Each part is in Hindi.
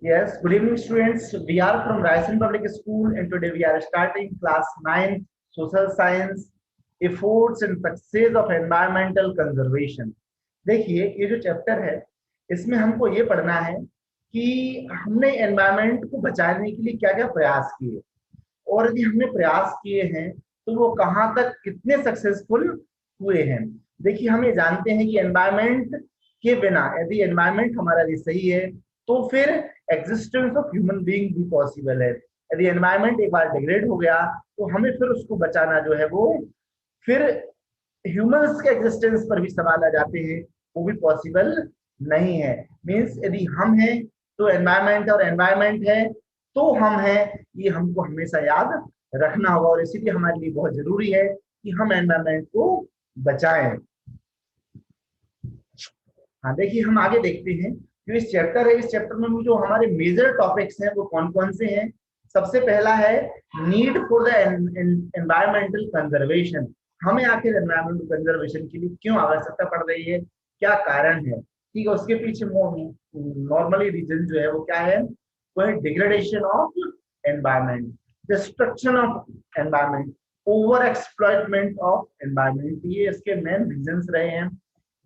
Yes, good evening, students. We are from Ryerson Public School, and today we are starting class 9 Social Science Efforts and Success of Environmental Conservation. देखिए, ये जो चैप्टर है, इसमें हमको ये पढ़ना है कि हमने एनवायरनमेंट को बचाने के लिए क्या-क्या प्रयास किए और यदि हमने प्रयास किए हैं, तो वो कहाँ तक कितने सक्सेसफुल हुए हैं। देखिए, हम ये जानते हैं कि एनवायरनमेंट के बिना यदि एनवायरनमेंट हमारा लिए सही है, तो फिर एग्जिस्टेंस ऑफ ह्यूमन बीइंग भी पॉसिबल है। यदि एनवायरनमेंट एक बार डिग्रेड हो गया, तो हमें फिर उसको बचाना जो है वो फिर ह्यूमंस के एग्जिस्टेंस पर भी सवाल आ जाते हैं, वो भी पॉसिबल नहीं है। मींस यदि हम हैं तो एनवायरनमेंट और एनवायरनमेंट है तो हम हैं, ये हमको हमेशा याद रखना होगा और इसीलिए हमारे लिए बहुत जरूरी है कि हम एनवायरनमेंट को बचाएं। हाँ, देखिए हम आगे देखते हैं जो इस चैप्टर है, इस चैप्टर में जो हमारे मेजर टॉपिक्स हैं वो कौन कौन से हैं। सबसे पहला है need for the environmental conservation. हमें आखिर एनवायरमेंटल कंजर्वेशन के लिए क्यों आवश्यकता पड़ रही है, क्या कारण है, ठीक है। उसके पीछे नॉर्मली रीजन जो है वो क्या है, वो है degradation of environment, destruction of environment, over exploitation of environment, ये इसके मेन रीजंस रहे हैं।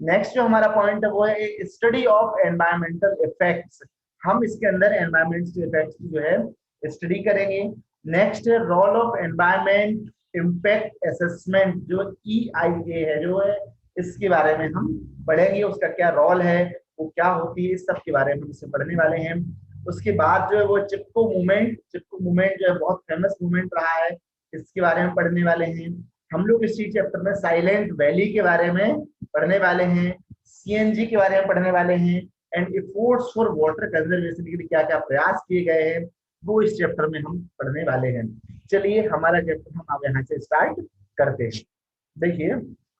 नेक्स्ट जो हमारा पॉइंट है वो है स्टडी ऑफ एनवायरमेंटल इफेक्ट्स। हम इसके अंदर एनवायरमेंटल इफेक्ट्स की जो है स्टडी करेंगे। नेक्स्ट है role of environment impact assessment, जो EIA है जो है, इसके बारे में हम पढ़ेंगे, उसका क्या रोल है, वो क्या होती है, इस सब के बारे में हम इससे पढ़ने वाले हैं। उसके बाद जो है वो चिपको मूवमेंट, चिपको मूवमेंट जो है बहुत फेमस मूवमेंट रहा है, इसके बारे में पढ़ने वाले हैं। हम लोग इसी चैप्टर में साइलेंट वैली के बारे में पढ़ने वाले हैं, CNG के बारे में पढ़ने वाले हैं, and efforts for water conservation के लिए क्या क्या प्रयास किए गए हैं वो इस चैप्टर में हम पढ़ने वाले हैं। चलिए हमारा चैप्टर हम अब यहाँ से स्टार्ट करते हैं। देखिए,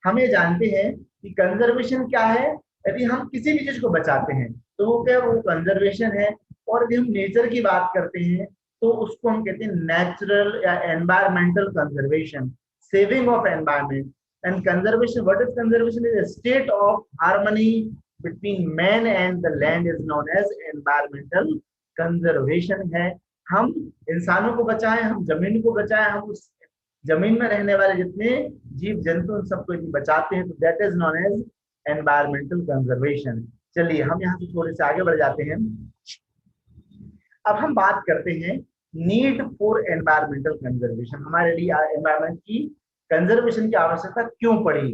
हम ये जानते हैं कि कंजर्वेशन क्या है। यदि हम किसी भी चीज को बचाते हैं तो वो क्या, वो कंजर्वेशन है। और यदि हम नेचर की बात करते हैं तो उसको हम कहते हैं नेचुरल या environmental conservation, saving of environment. And conservation, what is conservation? Is a state of harmony between man and the land is known as environmental conservation है। हम इंसानों को बचाएं, हम जमीन को बचाएं, हम उस जमीन में रहने वाले जितने जीव जंतु उन सबको यदि बचाते हैं तो that is known as environmental conservation. चलिए हम यहाँ से थोड़े से आगे बढ़ जाते हैं। अब हम बात करते हैं नीड फॉर एनवायरमेंटल कंजर्वेशन, हमारे लिए एनवायरमेंट की कंजर्वेशन की आवश्यकता क्यों पड़ी।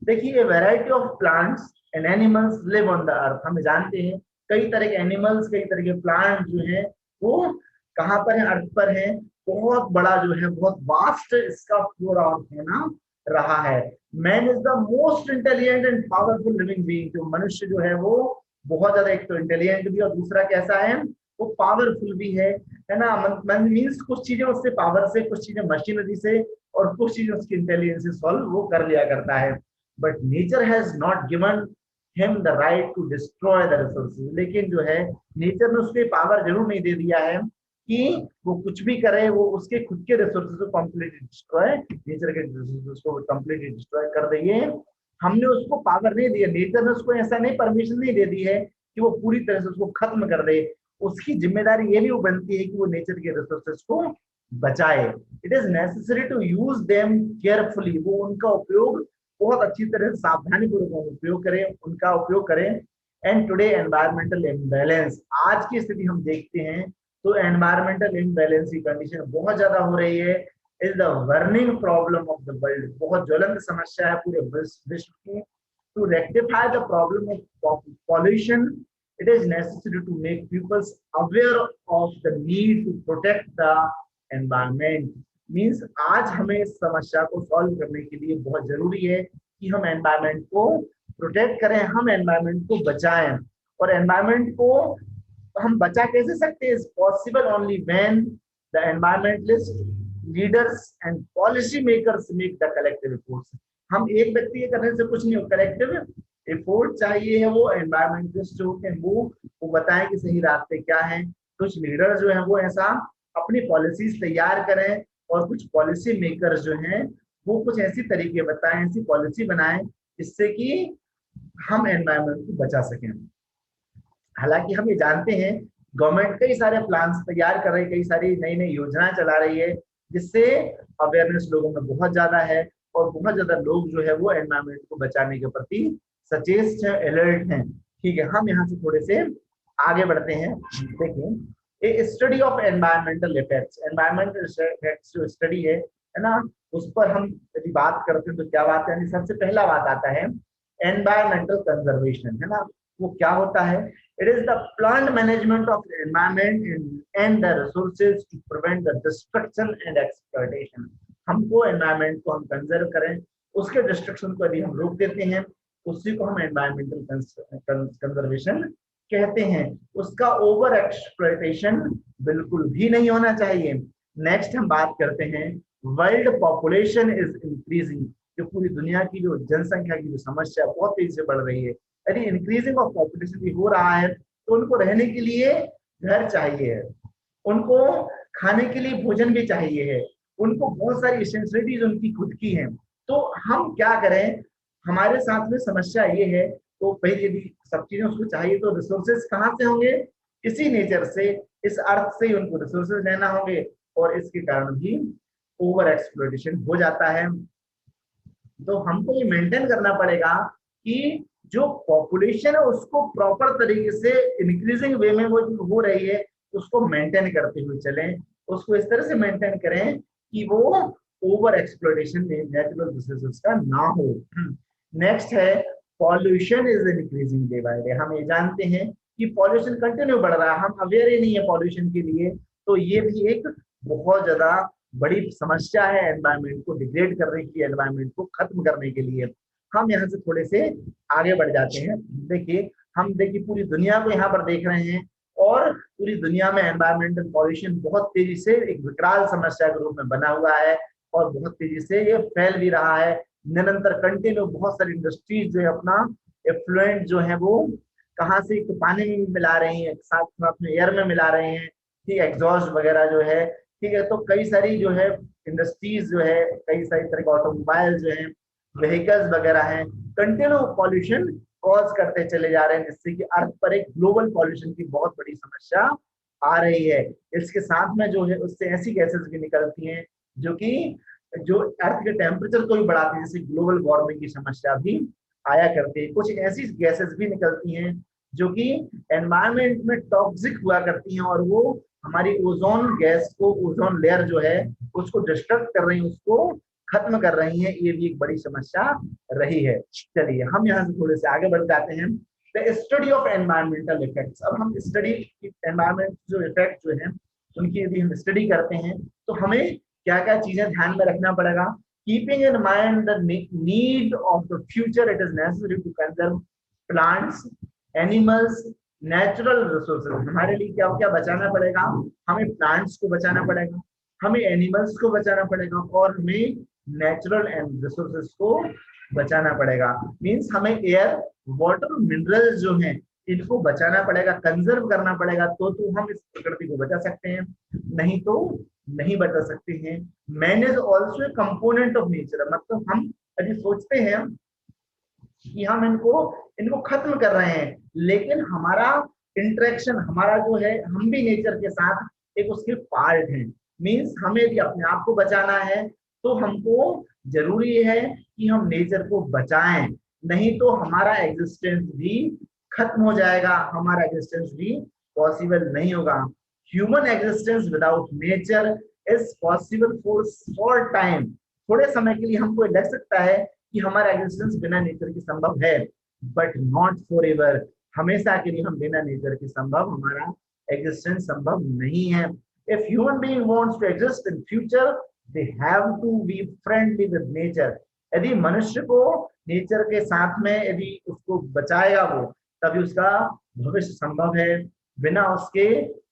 देखिए, variety of plants and animals live on the earth. हम जानते हैं कई तरह के एनिमल्स, कई तरह के प्लांट जो हैं वो कहाँ पर है, अर्थ पर है। बहुत बड़ा जो है, बहुत वास्ट इसका फ्लोरा और फौना रहा है। Man is the most intelligent and powerful living being. जो मनुष्य जो है वो बहुत ज्यादा, एक तो इंटेलिजेंट भी और दूसरा कैसा है, वो पावरफुल भी है ना। मीन्स कुछ चीजें उससे पावर से, कुछ चीजें मशीनरी से और कुछ चीजें उसकी इंटेलिजेंस से सॉल्व वो कर लिया करता है। But nature has not given him the right to destroy the resources. लेकिन जो है नेचर ने उसको पावर जरूर नहीं दे दिया है कि वो कुछ भी करे, वो उसके खुद के रिसोर्सेज को कंप्लीटली डिस्ट्रॉय, नेचर के रिसोर्सेज को कंप्लीटली डिस्ट्रॉय कर दिए। हमने उसको पावर नहीं दी है, नेचर ने उसको ऐसा नहीं परमिशन नहीं दे दी है कि वो पूरी तरह से उसको खत्म कर दे। उसकी जिम्मेदारी ये भी बनती है कि वो नेचर के रिसोर्सेज को बचाए। It is necessary to use them carefully. वो उनका उपयोग बहुत अच्छी तरह से सावधानी पूर्वक उपयोग करें, उनका उपयोग करें। एंड टुडे एनवायरमेंटल इम्बैलेंस, आज की स्थिति हम देखते हैं तो एनवायरमेंटल इम्बैलेंस की कंडीशन बहुत ज्यादा हो रही है। Is the burning problem of the world, बहुत ज्वलंत समस्या है पूरे विश्व की। To rectify the problem of pollution, it is necessary to make people aware of the need to protect the environment. Means आज हमें इस समस्या को सॉल्व करने के लिए बहुत जरूरी है कि हम एनवायरनमेंट को प्रोटेक्ट करें, हम एनवायरनमेंट को बचाएं। और एनवायरनमेंट को हम बचा कैसे सकते हैं, possible only when the environmentalist leaders and policy makers make the collective efforts. हम एक व्यक्ति के करने से कुछ नहीं हो, कलेक्टिव एफर्ट चाहिए है। वो एनवायरमेंटलिस्ट जो होते हैं वो बताएं कि सही रास्ते क्या हैं। कुछ लीडर जो है वो ऐसा अपनी पॉलिसीज तैयार करें और कुछ पॉलिसी मेकर्स जो हैं वो कुछ ऐसी तरीके बताएं, ऐसी पॉलिसी बनाएं जिससे कि हम एनवायरमेंट को बचा सकें। हालांकि हम ये जानते हैं गवर्नमेंट कई सारे प्लान्स तैयार कर रही है, कई सारी नई नई योजना चला रही है, जिससे अवेयरनेस लोगों में बहुत ज्यादा है और बहुत ज्यादा लोग जो है वो एनवायरमेंट को बचाने के प्रति सचेत है, अलर्ट हैं। ठीक है, हम यहाँ से थोड़े से आगे बढ़ते हैं। देखिए, a study of environmental effects, environmental effects जो स्टडी है ना, उस पर हम यदि बात करते हैं तो क्या बात है, सबसे पहला बात आता है एनवायरमेंटल कंजर्वेशन, है ना। वो क्या होता है? It is the planned management of environment and the resources to prevent the destruction and exploitation. हमको एनवायरमेंट को हम कंजर्व करें, उसके डिस्ट्रक्शन को यदि हम रोक देते हैं, उसी को हम एनवायरमेंटल कंजर्वेशन कहते हैं। उसका ओवर एक्सप्लॉयटेशन बिल्कुल भी नहीं होना चाहिए। नेक्स्ट हम बात करते हैं वर्ल्ड पॉपुलेशन इज इंक्रीजिंग, जो पूरी दुनिया की जो जनसंख्या की जो समस्या बहुत तेजी से बढ़ रही है, यदि इंक्रीजिंग ऑफ पॉपुलेशन भी हो रहा है तो उनको रहने के लिए घर चाहिए, उनको खाने के लिए भोजन भी चाहिए है, उनको बहुत सारी एसेंशियलिटीज उनकी खुद की हैं। तो हम क्या करें, हमारे साथ में समस्या ये है, तो पहले यदि सब चीजें उसको चाहिए तो रिसोर्सेज कहाँ से होंगे? इसी नेचर से, इस अर्थ से ही उनको रिसोर्सेज लेना होंगे, और इसके कारण भी ओवर एक्सप्लॉयटेशन हो जाता है। तो हमको ये मेंटेन करना पड़ेगा कि जो पॉपुलेशन है उसको प्रॉपर तरीके से इंक्रीजिंग वे में वो हो रही है, उसको मेंटेन करते हुए चलें, उसको इस तरह से मेंटेन करें कि वो ओवर एक्सप्लॉयटेशन नेचुरल रिसोर्सेज का ना हो। नेक्स्ट है pollution is increasing day by day. हम ये जानते हैं कि पॉल्यूशन कंटिन्यू बढ़ रहा है, हम अवेयर ही नहीं है पॉल्यूशन के लिए, तो ये भी एक बहुत ज्यादा बड़ी समस्या है एनवायरमेंट को डिग्रेड करने की, एनवायरमेंट को खत्म करने के लिए। हम यहाँ से थोड़े से आगे बढ़ जाते हैं। देखिए, हम देखिए पूरी दुनिया को यहाँ पर देख रहे हैं, और पूरी दुनिया में एनवायरमेंटल पॉल्यूशन बहुत तेजी से एक विकराल समस्या के रूप में बना हुआ है, और बहुत तेजी से ये फैल भी रहा है। निरंतर कंटिन्यू बहुत सारी इंडस्ट्रीज जो है अपना एफ्लुएंट जो है वो कहाँ से तो पानी में मिला रही है, साथ साथ में एयर में मिला रहे हैं, ठीक, एग्जॉस्ट वगैरह जो है, ठीक है। तो कई सारी जो है इंडस्ट्रीज जो है, कई सारी तरह के ऑटोमोबाइल जो है, व्हीकल्स वगैरह हैं, कंटिन्यू पॉल्यूशन कॉज करते चले जा रहे हैं, जिससे कि अर्थ पर एक ग्लोबल पॉल्यूशन की बहुत बड़ी समस्या आ रही है। इसके साथ में जो है उससे ऐसी गैसेस भी निकलती हैं जो कि जो अर्थ के टेम्परेचर को भी बढ़ाती है, जैसे ग्लोबल वार्मिंग की समस्या भी आया करती है। कुछ ऐसी गैसेस भी निकलती हैं जो कि एनवायरमेंट में टॉक्सिक हुआ करती हैं, और वो हमारी ओजोन गैस को, ओजोन लेयर जो है उसको डिस्टर्ब कर रही है, उसको खत्म कर रही है। ये भी एक बड़ी समस्या रही है। चलिए हम यहाँ से थोड़े से आगे बढ़ जाते हैं। The study of environmental effects. अब हम स्टडी एनवायरमेंट जो इफेक्ट जो है उनकी यदि हम स्टडी करते हैं तो हमें क्या क्या चीजें ध्यान में रखना पड़ेगा। Keeping in mind the need of the future, it is necessary to conserve plants, animals, natural resources. हमारे लिए क्या क्या बचाना पड़ेगा? हमें प्लांट्स को बचाना पड़ेगा, हमें एनिमल्स को बचाना पड़ेगा, और हमें नेचुरल एंड रिसोर्सेज को बचाना पड़ेगा। मींस हमें एयर, वाटर, मिनरल्स जो हैं इनको बचाना पड़ेगा, कंजर्व करना पड़ेगा, तो हम इस प्रकृति को बचा सकते हैं, नहीं तो नहीं बचा सकते हैं। Man is also a component of nature. मतलब हम यदि सोचते हैं कि हम इनको खत्म कर रहे हैं, लेकिन हमारा इंटरेक्शन, हमारा जो है, हम भी नेचर के साथ एक उसके पार्ट हैं। मींस हमें भी अपने आप को बचाना है, तो हमको जरूरी है कि हम नेचर को बचाएं, नहीं तो हमारा एग्जिस्टेंस भी खत्म हो जाएगा, हमारा एग्जिस्टेंस भी पॉसिबल नहीं होगा। Human existence without nature is possible for short time. थोड़े समय के लिए हमको लग सकता है कि हमारा एग्जिस्टेंस बिना नेचर के संभव है, बट नॉट फॉर एवर। हमेशा के लिए हम बिना नेचर के संभव, हमारा एग्जिस्टेंस संभव नहीं है। If human being wants to exist in future, they have to be friendly with nature. यदि मनुष्य को नेचर के साथ में यदि उसको बचाएगा वो, तभी उसका भविष्य संभव है, बिना उसके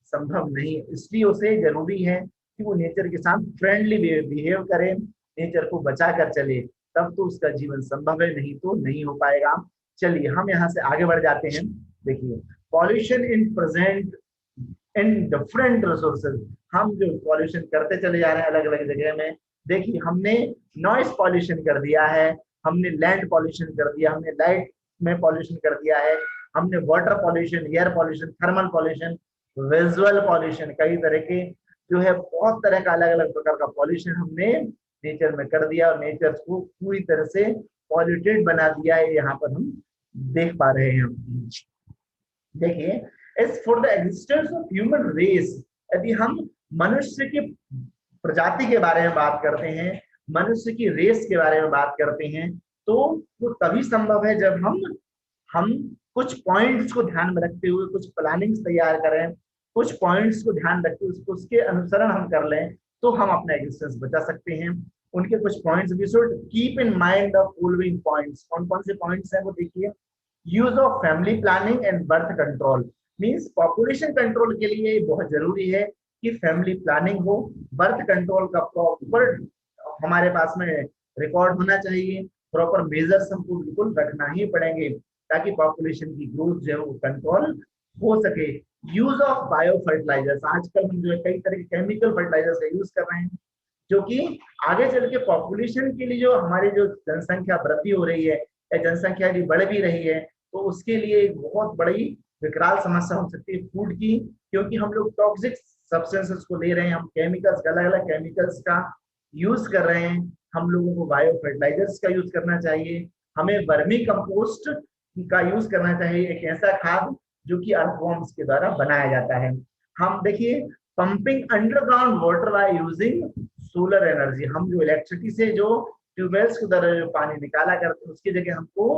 संभव नहीं। इसलिए उसे जरूरी है कि वो नेचर के साथ फ्रेंडली बिहेव करे, नेचर को बचा कर चले, तब तो उसका जीवन संभव है, नहीं तो नहीं हो पाएगा। चलिए हम यहाँ से आगे बढ़ जाते हैं। देखिए, pollution in present in different resources. हम जो पॉल्यूशन करते चले जा रहे हैं अलग अलग जगह में। देखिए, हमने नॉइस पॉल्यूशन कर दिया है, हमने लैंड पॉल्यूशन कर दिया, हमने लाइट में पॉल्यूशन कर दिया है, हमने water pollution, air pollution, thermal pollution, visual pollution, कई तरह के जो है बहुत तरह का अलग अलग प्रकार का पॉल्यूशन हमने नेचर में कर दिया और नेचर को पूरी तरह से पॉल्यूटेड बना दिया है, यहाँ पर हम देख पा रहे हैं। देखिए, as for the existence of human race, यदि हम मनुष्य की प्रजाति के बारे में बात करते हैं, मनुष्य की रेस के बारे में बात करते हैं, तो वो तभी संभव है जब हम कुछ पॉइंट्स को ध्यान में रखते हुए कुछ प्लानिंग्स तैयार करें, कुछ पॉइंट्स को ध्यान रखते हुए उसके अनुसरण हम कर लें, तो हम अपना एग्जिस्टेंस बचा सकते हैं। उनके कुछ points, we should keep in mind the following points. कौन कौन से पॉइंट्स हैं वो देखिए। Use of family planning and birth control, means population control के लिए बहुत जरूरी है कि फैमिली प्लानिंग हो, बर्थ कंट्रोल का प्रॉपर हमारे पास में रिकॉर्ड होना चाहिए, प्रॉपर मेजर्स हमको बिल्कुल रखना ही पड़ेंगे ताकि पॉपुलेशन की ग्रोथ जो है वो कंट्रोल हो सके। यूज ऑफ बायो फर्टिलाइजर्स, आजकल हम जो है कई तरह के केमिकल फर्टिलाइजर्स का यूज कर रहे हैं, जो कि आगे चल के पॉपुलेशन के लिए, जो हमारी जो जनसंख्या वृद्धि हो रही है या जनसंख्या भी बढ़ भी रही है, तो उसके लिए एक बहुत बड़ी विकराल समस्या हो सकती है फूड की, क्योंकि हम लोग टॉक्सिक सब्सटेंसेस को ले रहे हैं, हम केमिकल्स, अलग अलग केमिकल्स का यूज कर रहे हैं। हम लोगों को बायो फर्टिलाइजर्स का यूज करना चाहिए, हमें वर्मी कंपोस्ट का यूज करना चाहिए, एक ऐसा खाद जो कि अर्थवॉर्म्स के द्वारा बनाया जाता है। हम देखिए, pumping underground water by using solar energy, हम जो इलेक्ट्रिसिटी से जो ट्यूबवेल्स के द्वारा जो पानी निकाला करते हैं उसकी जगह हमको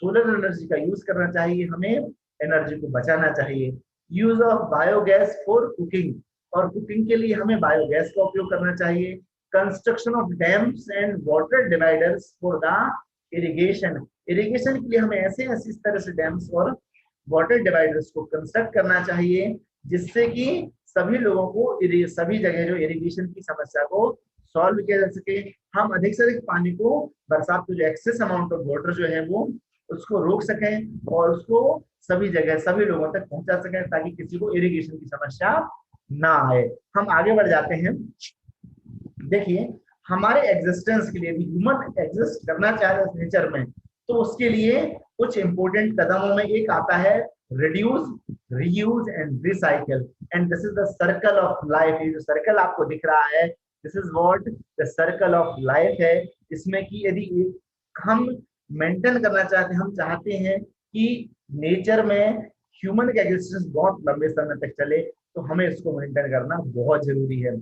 सोलर एनर्जी का यूज करना चाहिए, हमें एनर्जी को बचाना चाहिए। Use of biogas for cooking, और कुकिंग के लिए हमें बायोगैस का उपयोग करना चाहिए। Construction of dams and water dividers for the irrigation, irrigation के लिए हमें ऐसे इस तरह से डैम्स और वाटर डिवाइडर्स को कंस्ट्रक्ट करना चाहिए जिससे कि सभी लोगों को सभी जगह जो इरिगेशन की समस्या को सॉल्व किया जा सके। हम अधिक से अधिक पानी को, बरसात को जो एक्सेस अमाउंट ऑफ वाटर जो है वो उसको रोक सकें और उसको सभी जगह सभी लोगों तक पहुंचा सकें ताकि किसी को इरिगेशन की समस्या ना आए। हम आगे बढ़ जाते हैं। देखिए, हमारे एग्जिस्टेंस के लिए भी, ह्यूमन एग्जिस्ट करना चाह रहे हैं नेचर में, तो उसके लिए कुछ इंपोर्टेंट कदमों में एक आता है reduce, reuse and recycle, and this is the circle of life. ये जो सर्कल आपको दिख रहा है, this is what the circle of life है। इसमें कि यदि हम मेंटेन करना चाहते हैं, हम चाहते हैं कि नेचर में ह्यूमन का एग्जिस्टेंस बहुत लंबे समय तक चले, तो हमें इसको मेंटेन करना बहुत जरूरी है।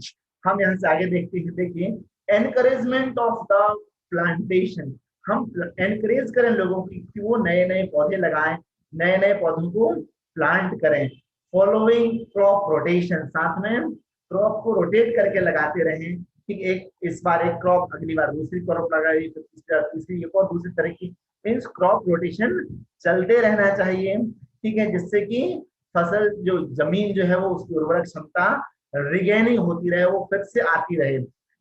हम यहाँ से आगे देखते हैं। देखिए, एनकरेजमेंट ऑफ द प्लांटेशन, हम एनकरेज करें लोगों की कि वो नए नए पौधे लगाएं, नए नए पौधों को प्लांट करें। फॉलोइंग क्रॉप रोटेशन, साथ में क्रॉप को रोटेट करके लगाते रहें, ठीक, एक इस बार एक क्रॉप, अगली बार दूसरी क्रॉप लगाई, तो तीसरी एक और दूसरी तरह की, मीन्स क्रॉप रोटेशन चलते रहना चाहिए, ठीक है, जिससे कि फसल जो जमीन जो है वो उसकी उर्वरक क्षमता रिगेनिंग होती रहे, वो फिर से आती रहे।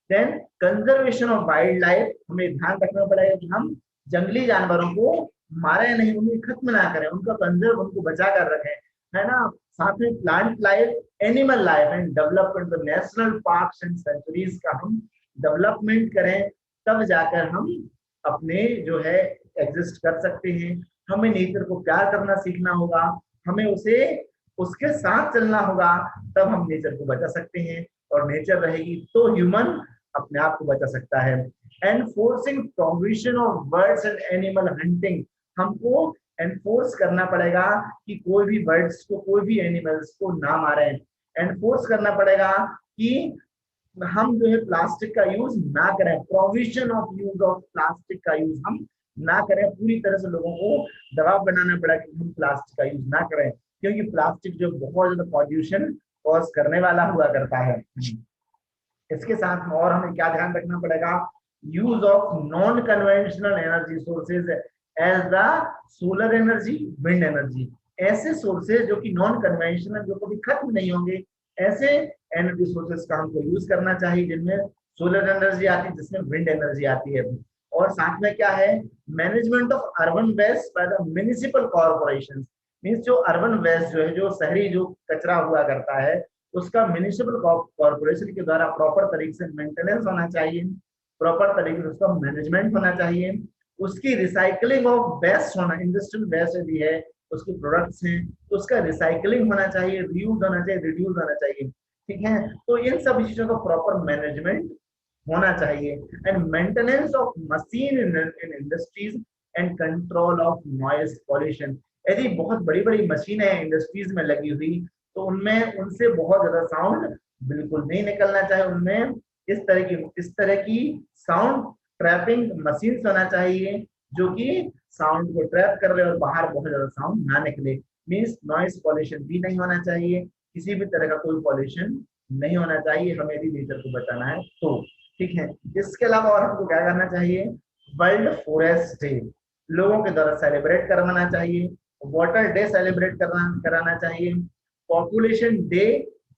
Then conservation of wildlife, हमें ध्यान रखना पड़ेगा कि हम जंगली जानवरों को मारे नहीं, उन्हें खत्म ना करें, उनका कंजर्व, उनको बचा कर रखें, है ना। साथ में plant life, animal life and development, national parks and sanctuaries का हम डेवलपमेंट करें, तब जाकर हम अपने जो है एग्जिस्ट कर सकते हैं। हमें नेचर को प्यार करना सीखना होगा, हमें उसे उसके साथ चलना होगा, तब हम नेचर को बचा सकते हैं, और नेचर रहेगी तो ह्यूमन अपने आप को बचा सकता है। Enforcing prohibition of birds and animal hunting, हमको एनफोर्स करना पड़ेगा कि कोई भी बर्ड्स को, कोई भी एनिमल्स को ना मारें। एनफोर्स करना पड़ेगा कि हम जो है प्लास्टिक का यूज ना करें, provision of use of plastic का यूज हम ना करें। पूरी तरह से लोगों को दबाव बनाना पड़ा कि हम प्लास्टिक का यूज ना करें, क्योंकि प्लास्टिक जो बहुत ज्यादा पॉल्यूशन कॉज करने वाला हुआ करता है। इसके साथ में और हमें क्या ध्यान रखना पड़ेगा, use of non conventional energy sources as the solar energy, wind energy, ऐसे सोर्सेज जो कि नॉन कन्वेंशनल, जो कभी खत्म नहीं होंगे, ऐसे एनर्जी सोर्सेज का हमको यूज करना चाहिए जिनमें सोलर एनर्जी आती है, जिसमें विंड एनर्जी आती है। और साथ में क्या है, management of urban waste by the municipal corporation, means जो अर्बन वेस्ट जो है, जो शहरी जो कचरा हुआ करता है, उसका म्युनिसिपल कॉर्पोरेशन के द्वारा प्रॉपर तरीके से मेंटेनेंस होना चाहिए, प्रॉपर तरीके से उसका मैनेजमेंट होना चाहिए। उसकी रिसाइकलिंग ऑफ वेस्ट होना, इंडस्ट्रियल वेस्ट यदि है उसके प्रोडक्ट्स हैं, तो उसका रिसाइकलिंग होना चाहिए, रीयूज होना चाहिए, रिड्यूस होना चाहिए। ठीक है, तो इन सब चीजों का प्रॉपर मैनेजमेंट होना चाहिए। And maintenance of machine in industries and control of noise pollution. यदि बहुत बड़ी बड़ी मशीनें इंडस्ट्रीज में लगी हुई, तो उनमें उनसे बहुत ज्यादा साउंड बिल्कुल नहीं निकलना चाहिए। उनमें इस तरह की साउंड ट्रैपिंग मशीन होना चाहिए जो कि साउंड को ट्रैप कर रहे और बाहर बहुत ज्यादा साउंड ना निकले। मीन्स नॉइस पॉल्यूशन भी नहीं होना चाहिए, किसी भी तरह का कोई पॉल्यूशन नहीं होना चाहिए हमें यदि नेचर को बचाना है तो। ठीक है, इसके अलावा और हमको क्या करना चाहिए, वर्ल्ड फॉरेस्ट डे लोगों के द्वारा सेलिब्रेट करवाना चाहिए, वाटर डे सेलिब्रेट कराना चाहिए, पॉपुलेशन डे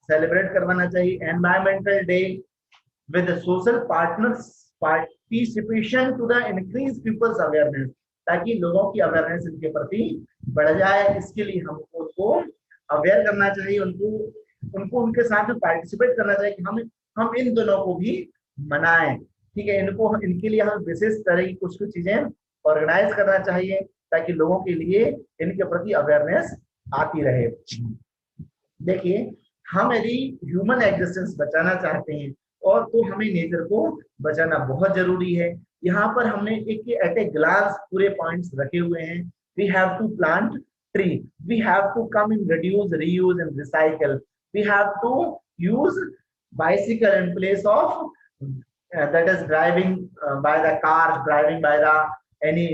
सेलिब्रेट करवाना चाहिए, environmental day with the social partners participation to the increase people's awareness, ताकि लोगों की अवेयरनेस इनके प्रति बढ़ जाए। इसके लिए हमको उनको अवेयर करना चाहिए, उनको उनके साथ में पार्टिसिपेट करना चाहिए कि हम इन दोनों को भी मनाएं। ठीक है, इनके लिए हम विशेष तरह की कुछ चीजें ऑर्गेनाइज करना चाहिए ताकि लोगों के लिए इनके प्रति अवेयरनेस आती रहे। देखिए, हम यदि ह्यूमन एग्जिस्टेंस बचाना चाहते हैं और तो हमें नेचर को बचाना बहुत जरूरी है। यहाँ पर हमने एक एट ए ग्लांस पूरे पॉइंट्स रखे हुए हैं। We have to plant tree, we have to come in reduce, reuse and recycle, we have to use bicycle in place of that is driving by the cars, driving by the any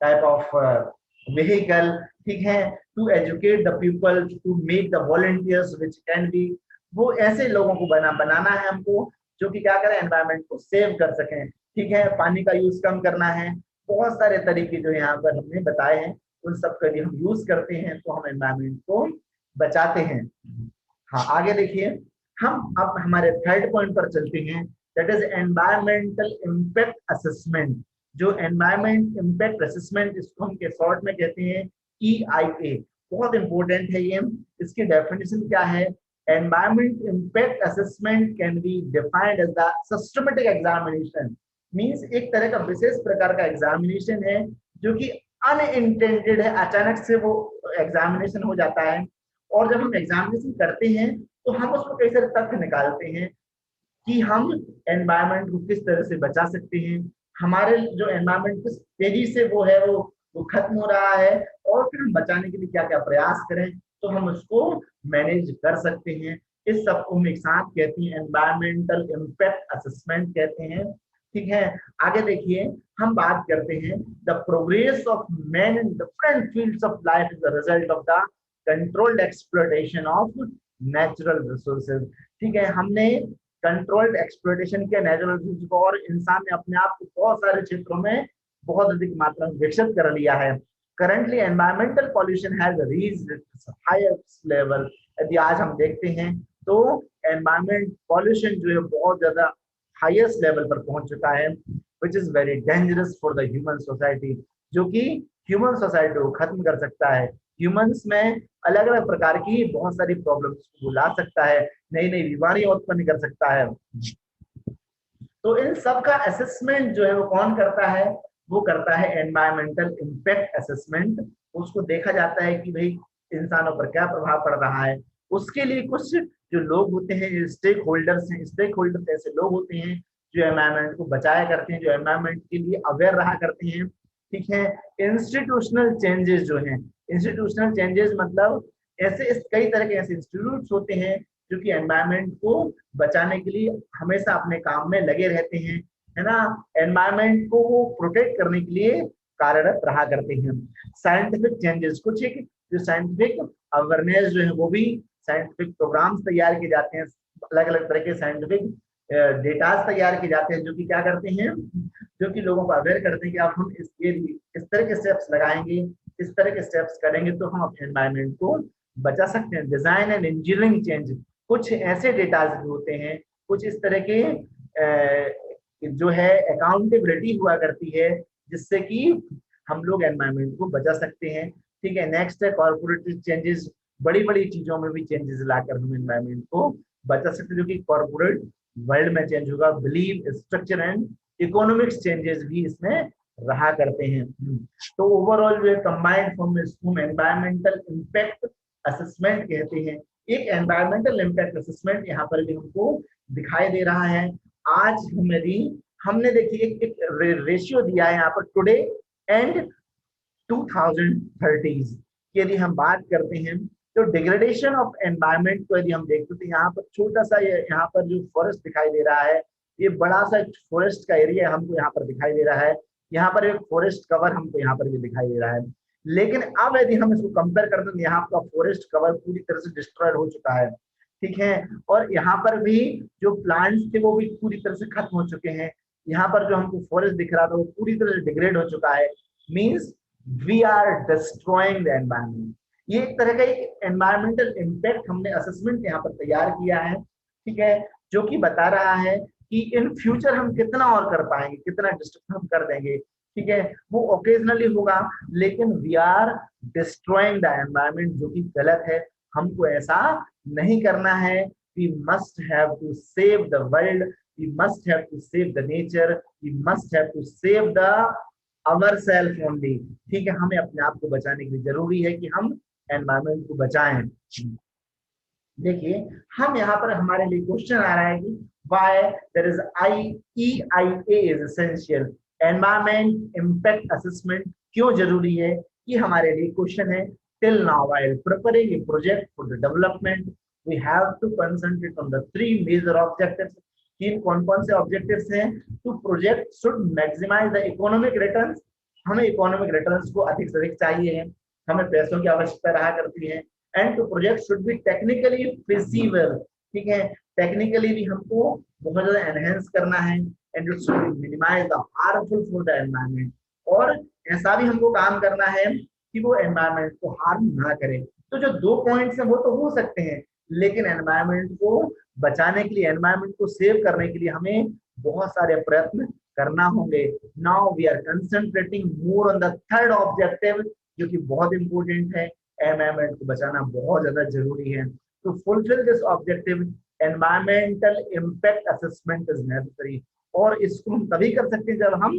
type of vehicle। ठीक है, to educate the people, to make the volunteers which can be, वो ऐसे लोगों को बनाना है हमको जो कि क्या करें, एनवायरनमेंट को सेव कर सकें। ठीक है, पानी का यूज कम करना है, बहुत सारे तरीके जो यहाँ पर हमने बताए हैं उन सब का हम यूज करते हैं तो हम एनवायरनमेंट को बचाते हैं। हाँ, आगे देखिए, हम अब हमारे थर्ड पॉइंट पर चलते हैं, that is environmental impact assessment. जो एनवायरमेंट इम्पैक्ट असेसमेंट, इसको हम के शॉर्ट में कहते हैं EIA। बहुत इंपॉर्टेंट है ये। इसकी डेफिनेशन क्या है, environment impact assessment can be defined as the systematic examination, means एक तरह का विशेष प्रकार का एग्जामिनेशन है जो कि अनइंटेंडेड है, अचानक से वो एग्जामिनेशन हो जाता है। और जब हम एग्जामिनेशन करते हैं तो हम उसमें कई सारे तथ्य निकालते हैं कि हम एनवायरनमेंट को किस तरह से बचा सकते हैं, हमारे जो एनवायरनमेंट किस तेजी से वो है वो खत्म हो रहा है, और फिर हम बचाने के लिए क्या क्या प्रयास करें तो हम उसको मैनेज कर सकते हैं। इस सबको हम एक साथ कहते हैं एनवायरमेंटल इम्पैक्ट असेसमेंट कहते हैं। ठीक है, आगे देखिए, हम बात करते हैं the progress of man in different fields of life is the result of the controlled exploitation of natural resources. ठीक है, हमने कंट्रोल्ड एक्सप्लॉयटेशन किया नेचुरल रिसोर्सेज को, और इंसान ने अपने आप को बहुत सारे क्षेत्रों में बहुत अधिक मात्रा में विकसित कर लिया है। Currently, environmental pollution has reached its highest level। यदि आज हम देखते हैं तो environment pollution जो है बहुत ज्यादा highest level पर पहुंच चुका है, which is very dangerous for the human society, जो कि human society को खत्म कर सकता है। Humans में अलग अलग प्रकार की बहुत सारी प्रॉब्लम्स को ला सकता है, नई नई बीमारियां उत्पन्न कर सकता है। तो इन सब का असेसमेंट जो है वो कौन करता है, वो करता है एनवायरमेंटल इम्पैक्ट असेसमेंट। उसको देखा जाता है कि भाई इंसानों पर क्या प्रभाव पड़ रहा है। उसके लिए कुछ जो लोग होते हैं, स्टेक होल्डर्स हैं, स्टेक होल्डर्स ऐसे लोग होते हैं जो एनवायरमेंट को बचाया करते हैं, जो एनवायरमेंट के लिए अवेयर रहा करते हैं। ठीक है, इंस्टीट्यूशनल चेंजेस जो हैं, इंस्टीट्यूशनल चेंजेस मतलब ऐसे कई तरह के ऐसे इंस्टीट्यूट्स होते हैं जो कि एनवायरमेंट को बचाने के लिए हमेशा अपने काम में लगे रहते हैं, है ना, एनवायरमेंट को वो प्रोटेक्ट करने के लिए कार्यरत रहा करते हैं। साइंटिफिक चेंजेस, कुछ एक जो साइंटिफिक अवेयरनेस जो है वो भी साइंटिफिक प्रोग्राम्स तैयार किए जाते हैं, अलग अलग तरह के साइंटिफिक डेटास तैयार किए जाते हैं जो कि क्या करते हैं, जो कि लोगों को अवेयर करते हैं कि अब हम इस तरह के स्टेप्स लगाएंगे, इस तरह के स्टेप्स करेंगे तो हम अपने एनवायरमेंट को बचा सकते हैं। डिजाइन एंड इंजीनियरिंग चेंज, कुछ ऐसे डेटास होते हैं, कुछ इस तरह के जो है अकाउंटेबिलिटी हुआ करती है जिससे कि हम लोग एनवायरमेंट को बचा सकते हैं। ठीक है, नेक्स्ट है कॉर्पोरेट चेंजेस, बड़ी बड़ी चीजों में भी चेंजेस लाकर हम एनवायरमेंट को बचा सकते हैं जो कि कॉर्पोरेट वर्ल्ड में चेंज होगा। Believe structure and economics changes भी इसमें रहा करते हैं। तो ओवरऑल जो है कंबाइंड फॉर्म में इसको हम एनवायरमेंटल इम्पैक्ट असेसमेंट कहते हैं। एक एनवायरमेंटल इम्पैक्ट असेसमेंट यहाँ पर भी हमको दिखाई दे रहा है। आज हमने देखिए एक रेशियो दिया है यहाँ पर, टुडे एंड 2030 यदि हम बात करते हैं तो डिग्रेडेशन ऑफ एनवायरनमेंट को यदि हम देखते तो यहाँ पर छोटा सा यहाँ पर जो फॉरेस्ट दिखाई दे रहा है, ये बड़ा सा फॉरेस्ट का एरिया हमको यहाँ पर दिखाई दे रहा है। यहाँ पर एक फॉरेस्ट कवर हमको यहाँ पर भी दिखाई दे रहा है। लेकिन अब यदि हम इसको कंपेयर करते हैं, यहाँ का फॉरेस्ट कवर पूरी तरह से डिस्ट्रॉयड हो चुका है, ठीक है। और यहाँ पर भी जो प्लांट्स थे वो भी पूरी तरह से खत्म हो चुके हैं। यहाँ पर जो हमको फॉरेस्ट दिख रहा था वो पूरी तरह से डिग्रेड हो चुका है। Means we are destroying the environment. ये एक तरह का एक एनवायरमेंटल इम्पैक्ट हमने असेसमेंट यहाँ पर तैयार किया है, ठीक है, जो कि बता रहा है कि इन फ्यूचर हम कितना और कर पाएंगे, कितना डिस्ट्रक्शन हम कर देंगे, ठीक है। वो ओकेजनली होगा, लेकिन we are destroying the environment, जो कि गलत है। हमको ऐसा नहीं करना है। We must have to save the world, we must have to save the nature, we must have to save the our self only, ठीक है। हमें अपने आप को बचाने के लिए जरूरी है कि हम एनवायरमेंट को बचाएं। देखिए हम यहाँ पर हमारे लिए क्वेश्चन आ रहा है कि why there is EIA is essential, environment impact assessment क्यों जरूरी है, ये हमारे लिए क्वेश्चन है। Till now while preparing a project for the development we have to concentrate on the 3 major objectives. तीन कौन कौन से ऑब्जेक्टिव्स हैं? To project should maximise the economic returns, हमें इकोनॉमिक रिटर्न्स को अधिक से अधिक चाहिए है, हमें पैसों की आवश्यकता रहा करती है। And to project should be technically feasible, ठीक है, टेक्निकली भी हमको बहुत ज्यादा एनहेंस करना है। And it should be minimize the harmful for the environment, और ऐसा भी हमको काम करना है कि वो एनवायरनमेंट को हार्म ना करे। तो जो 2 पॉइंट्स हैं वो तो हो सकते हैं, लेकिन एनवायरनमेंट को बचाने के लिए, एनवायरनमेंट को सेव करने के लिए हमें बहुत सारे प्रयत्न करना होंगे। Now we are concentrating more on the third objective, जो कि बहुत इंपॉर्टेंट है। एनवायरनमेंट को बचाना बहुत ज्यादा जरूरी है। To fulfil this objective environmental impact assessment is necessary, और इसको हम तभी कर सकते हैं जब हम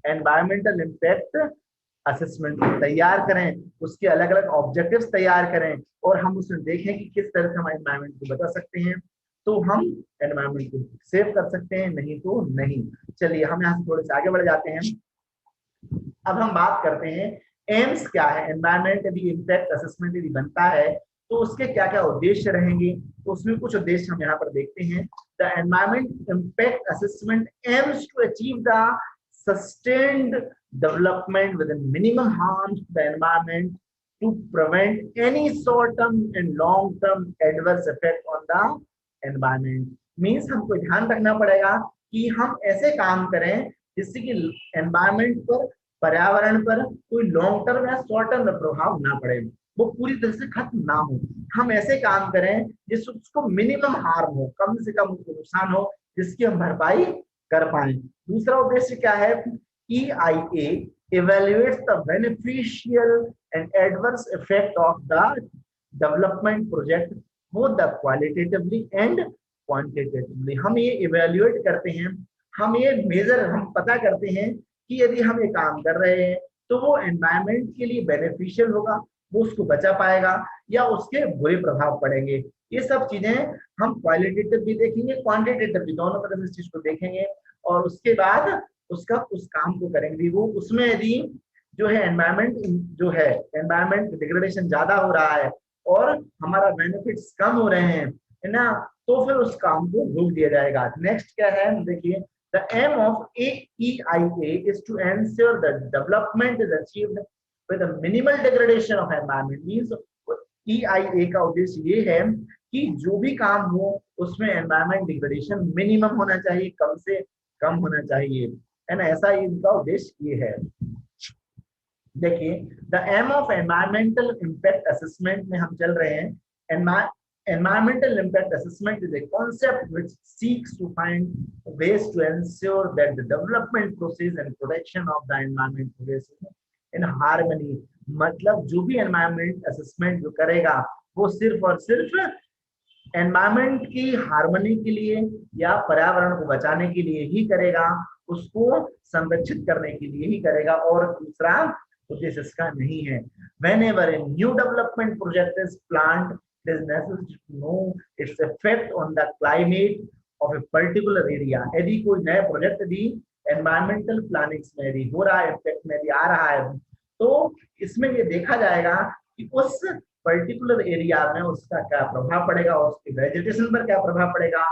एनवायरमेंटल इम्पैक्ट असेसमेंट तैयार करें, उसके अलग अलग ऑब्जेक्टिव्स तैयार करें, और हम उसमें देखें कि किस तरह से हम एनवायरमेंट को बचा सकते हैं, तो हम एनवायरमेंट को सेव कर सकते हैं, नहीं तो नहीं। चलिए हम यहाँ से थोड़े से आगे बढ़ जाते हैं। अब हम बात करते हैं एम्स क्या है। एनवायरमेंट यदि इम्पैक्ट असेसमेंट यदि बनता है तो उसके क्या क्या उद्देश्य रहेंगे, तो उसमें कुछ उद्देश्य हम यहाँ पर देखते हैं। The environment impact assessment aims to achieve the sustained development with minimum harm to the environment, to prevent any short-term and long-term adverse effect on the environment। Means हमको ध्यान रखना पड़ेगा कि हम ऐसे काम करें जिससे कि एनवायरमेंट पर, पर्यावरण पर कोई लॉन्ग टर्म या शॉर्ट टर्म प्रभाव ना पड़े, वो पूरी तरह से खत्म ना हो। हम ऐसे काम करें जिससे उसको मिनिमम हार्म हो, कम से कम उसको नुकसान हो, जिसकी हम भरपाई कर पाए। दूसरा उद्देश्य क्या है? EIA evaluates the beneficial and adverse effect of the development project both the qualitatively and quantitatively। हम ये evaluate करते हैं, हम ये मेजर, हम पता करते हैं कि यदि हम ये काम कर रहे हैं तो वो एनवायरनमेंट के लिए बेनिफिशियल होगा, वो उसको बचा पाएगा, या उसके बुरे प्रभाव पड़ेंगे। ये सब चीजें हम क्वालिटेटिव भी देखेंगे, क्वांटिटेटिव भी, दोनों तरफ इस चीज को देखेंगे, और उसके बाद उसका उस काम को करेंगे। वो उसमें यदि जो है एनवायरनमेंट जो है एनवायरनमेंट डिग्रेडेशन ज्यादा हो रहा है और हमारा बेनिफिट्स कम हो रहे हैं, है ना, तो फिर उस काम को रोक दिया जाएगा। नेक्स्ट क्या है देखिए, the aim of EIA is to ensure the development is achieved with a minimal degradation of environment. Means EIA का उद्देश्य ये है कि जो भी काम हो उसमें एनवायरनमेंट डिग्रेडेशन मिनिमम होना चाहिए, कम से कम होना चाहिए, है ना, ऐसा इनका उद्देश्य ये है। देखिए the aim of environmental impact assessment में हम चल रहे हैं। Environmental impact assessment is a concept which seeks to find ways to ensure that the development process and protection of the environment progresses in harmony। मतलब जो भी एनवायरमेंट असेसमेंट जो करेगा वो सिर्फ और सिर्फ एनवायरमेंट की हार्मनी के लिए या पर्यावरण को बचाने के लिए ही करेगा, उसको संरक्षित करने के लिए ही करेगा, और दूसरा उद्देश्य इसका नहीं है। Whenever a new development project is planned, it is necessary to know its effect on the climate of a particular area. यदि कोई नया प्रोजेक्ट यदि एनवायरमेंटल प्लानिंग में यदि हो रहा है, इफेक्ट में यदि आ रहा है, तो इसमें ये देखा जाएगा कि उस पर्टिकुलर एरिया में उसका क्या प्रभाव पड़ेगा, उसके वेजिटेशन पर क्या प्रभाव पड़ेगा,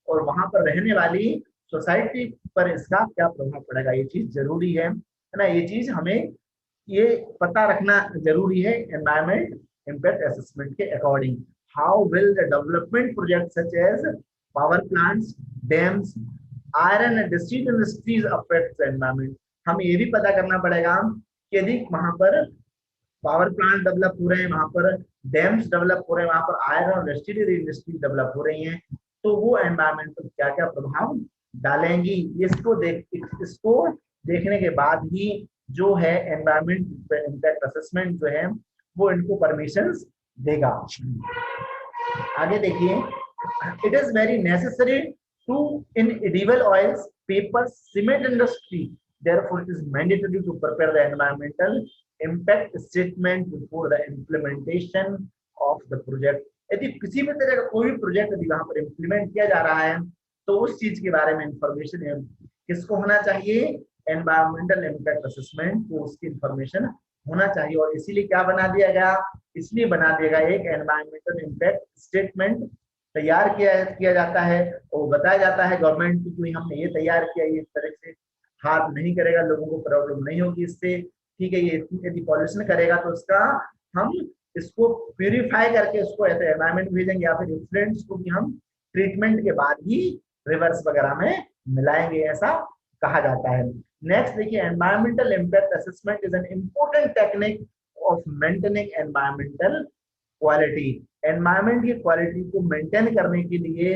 और वहां पर रहने वाली सोसाइटी पर इसका क्या प्रभाव पड़ेगा। ये चीज जरूरी है ना, ये चीज हमें ये पता रखना जरूरी है। एनवायरमेंट इम्पैक्ट असेसमेंट के according, how will the development project such as power plants, dams, iron and steel industries affect the environment. हमें ये भी पता करना पड़ेगा कि यदि वहां पर पावर प्लांट डेवलप हो रहे हैं, वहां पर डैम्स डेवलप हो रहे हैं, वहां पर आयरन और स्टील इंडस्ट्री डेवलप हो रही हैं, तो वो एनवायरमेंट पर क्या क्या प्रभाव डालेंगी। इसको देखने के बाद ही जो है एनवायरमेंट इम्पैक्ट असेसमेंट जो है वो इनको परमिशंस देगा। आगे देखिए, it is very necessary to in edible oils, paper, cement industry, therefore it is mandatory to prepare the environmental impact statement before the implementation of the project. यदि किसी भी तरह का कोई भी प्रोजेक्ट यदि वहां पर इम्प्लीमेंट किया जा रहा है, तो उस चीज के बारे में इंफॉर्मेशन किसको होना चाहिए, एनवायरमेंटल इम्पैक्ट असेसमेंट को उसकी इंफॉर्मेशन होना चाहिए। और इसीलिए क्या बना दिया गया, इसलिए बना दिया गया एक एनवायरमेंटल इम्पैक्ट स्टेटमेंट तैयार किया जाता है, और बताया जाता है गवर्नमेंट को हमने ये तैयार किया, ये इस तरह से हार्म नहीं करेगा, लोगों को प्रॉब्लम नहीं होगी इससे, ठीक है। ये यदि पॉल्यूशन करेगा तो उसका हम इसको प्यूरिफाई करके उसको एनवायरमेंट भेजेंगे, या फिर इन्फ्लुएंट्स को भी हम ट्रीटमेंट के बाद ही रिवर्स वगैरह में मिलाएंगे, ऐसा कहा जाता है। नेक्स्ट देखिए, environmental impact assessment is an important technique of maintaining environmental quality. Environment की क्वालिटी को मेंटेन करने के लिए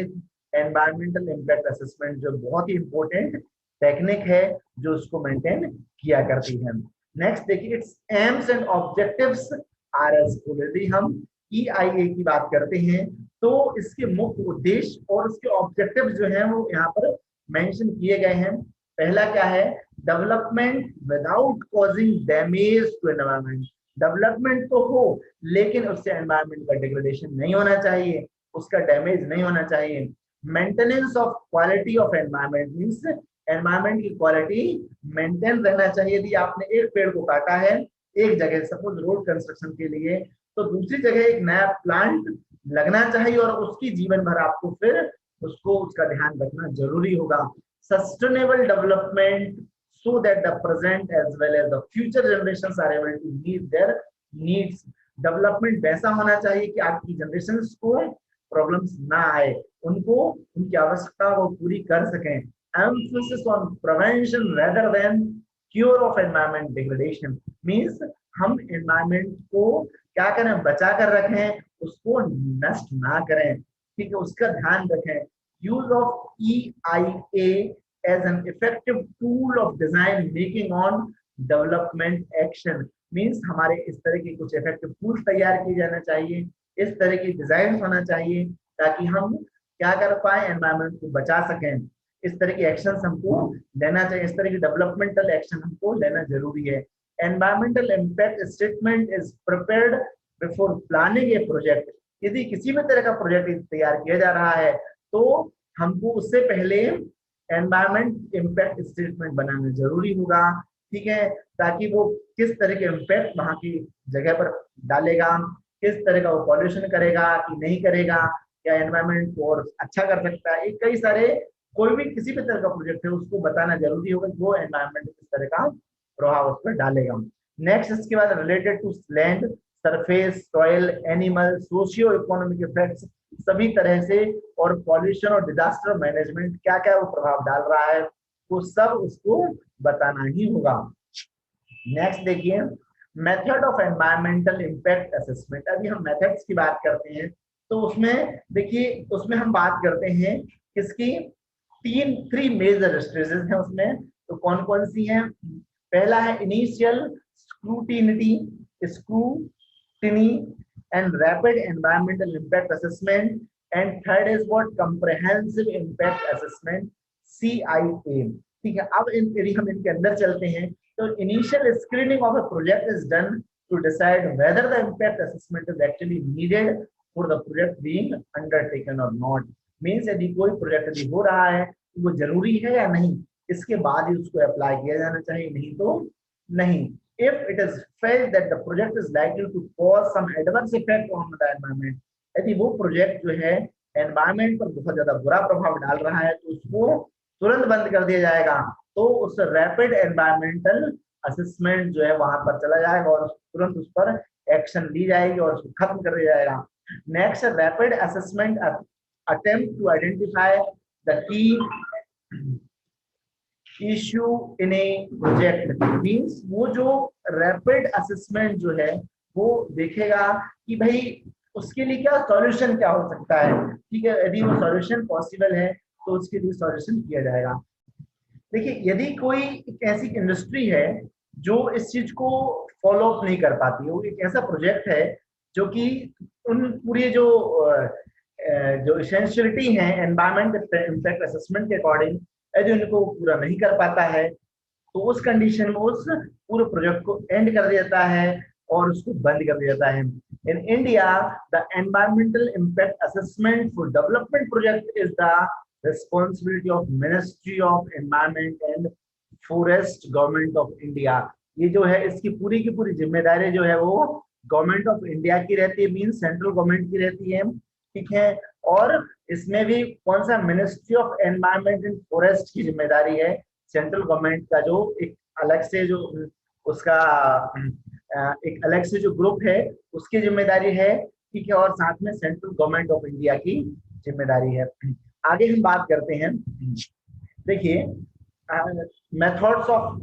एनवायरमेंटल इम्पैक्ट असेसमेंट जो बहुत ही इंपॉर्टेंट टेक्निक है जो उसको मेंटेन किया करती है। नेक्स्ट देखिए, its aims and objectives are as follows. यदि हम EIA की बात करते हैं तो इसके मुख्य उद्देश्य और उसके ऑब्जेक्टिव्स जो हैं वो यहाँ पर मेंशन किए गए हैं। पहला क्या है, development without causing damage to environment. Development तो हो लेकिन उससे एनवायरमेंट का डिग्रेडेशन नहीं होना चाहिए, उसका डैमेज नहीं होना चाहिए। Maintenance of quality of environment means environment की क्वालिटी मेंटेन रहना चाहिए। यदि आपने एक पेड़ को काटा है एक जगह, सपोज रोड कंस्ट्रक्शन के लिए, तो दूसरी जगह एक नया प्लांट लगना चाहिए और उसकी जीवन भर आपको फिर उसको उसका ध्यान रखना जरूरी होगा। Sustainable development so that the present as well as the future generations are able to meet their needs. Development वैसा होना चाहिए कि आपकी जनरेशंस को प्रॉब्लम्स ना आए, उनको उनकी आवश्यकता वो पूरी कर सकें। Emphasis on prevention rather than cure of environment degradation means हम environment को क्या करें, बचा कर रखें, उसको नष्ट ना करें, ठीक है, उसका ध्यान रखें। Use of EIA as an effective tool of design making on development action means हमारे इस तरह के कुछ effective tools तैयार किए जाना चाहिए, इस तरह की डिजाइन होना चाहिए ताकि हम क्या कर पाए, एनवायरमेंट को बचा सकें। इस तरह की एक्शंस हमको लेना चाहिए, इस तरह की डेवलपमेंटल एक्शन हमको लेना जरूरी है। Environmental impact statement is prepared before planning A project. यदि किसी भी तरह का प्रोजेक्ट तैयार किया जा रहा है तो हमको उससे पहले एनवायरमेंट इम्पैक्ट स्टेटमेंट बनाना जरूरी होगा, ठीक है, ताकि वो किस तरह के इम्पैक्ट वहां की जगह पर डालेगा, किस तरह का वो पॉल्यूशन करेगा कि नहीं करेगा, क्या एनवायरमेंट को और अच्छा कर सकता है। कई सारे कोई भी किसी भी तरह का प्रोजेक्ट है उसको बताना जरूरी होगा कि वो एनवायरमेंट किस तरह का प्रभाव उस पर डालेगा। नेक्स्ट इसके बाद related to land, surface, soil, animal, socio economic effects सभी तरह से, और पॉल्यूशन और डिजास्टर मैनेजमेंट क्या क्या वो प्रभाव डाल रहा है वो सब उसको बताना ही होगा। नेक्स्ट देखिए, method of environmental impact assessment. अभी हम मेथड्स की बात करते हैं तो उसमें देखिए, उसमें हम बात करते हैं किसकी, थ्री मेजर स्टेजेस हैं उसमें, तो कौन कौन सी हैं। पहला है initial scrutiny and rapid environmental impact assessment, and third is what, comprehensive impact assessment CIA। ठीक है, अब यदि हम इनके अंदर चलते हैं तो initial screening of a project is done to decide whether the impact assessment is actually needed for the project being undertaken और नॉट। मींस यदि कोई प्रोजेक्ट यदि हो रहा है तो वो जरूरी है या नहीं, इसके बाद ही उसको अप्लाई किया जाना चाहिए, नहीं तो नहीं। If it is felt that the project is likely to cause some adverse effect on the environment, यदि वो प्रोजेक्ट जो है एनवायरमेंट पर बहुत ज्यादा बुरा प्रभाव डाल रहा है तो उसको तुरंत बंद कर दिया जाएगा। तो उस रैपिड एनवायरमेंटल असेसमेंट जो है वहां पर चला जाएगा और तुरंत उस पर एक्शन ली जाएगी और उसको खत्म कर दिया जाएगा। Next, rapid assessment attempt to identify the key issue in a project. Means वो जो रैपिड असेसमेंट जो है वो देखेगा कि भाई उसके लिए क्या सॉल्यूशन क्या हो सकता है, ठीक है, यदि वो सॉल्यूशन पॉसिबल है तो उसके लिए सॉल्यूशन किया जाएगा। देखिए, यदि कोई एक ऐसी इंडस्ट्री है जो इस चीज को फॉलो अप नहीं कर पाती, वो एक ऐसा प्रोजेक्ट है जो कि उन पूरी जो एसेंशियलिटी है एनवायरमेंट इम्पैक्ट असेसमेंट के अकॉर्डिंग यदि उनको पूरा नहीं कर पाता है तो उस कंडीशन में उस पूरे प्रोजेक्ट को एंड कर देता है और उसको बंद कर देता है। In India the environmental impact assessment for development project is the responsibility of ministry of environment and forest, government of India. ये जो है इसकी पूरी की पूरी जिम्मेदारी जो है वो गवर्नमेंट ऑफ इंडिया की रहती है, मीन सेंट्रल गवर्नमेंट की रहती है, ठीक है। और इसमें भी कौन सा, ministry of environment and forest की जिम्मेदारी है। सेंट्रल गवर्नमेंट का जो एक अलग से जो उसका एक अलग से जो ग्रुप है उसकी जिम्मेदारी है, ठीक है, और साथ में सेंट्रल गवर्नमेंट ऑफ इंडिया की जिम्मेदारी है। आगे हम बात करते हैं, देखिए methods of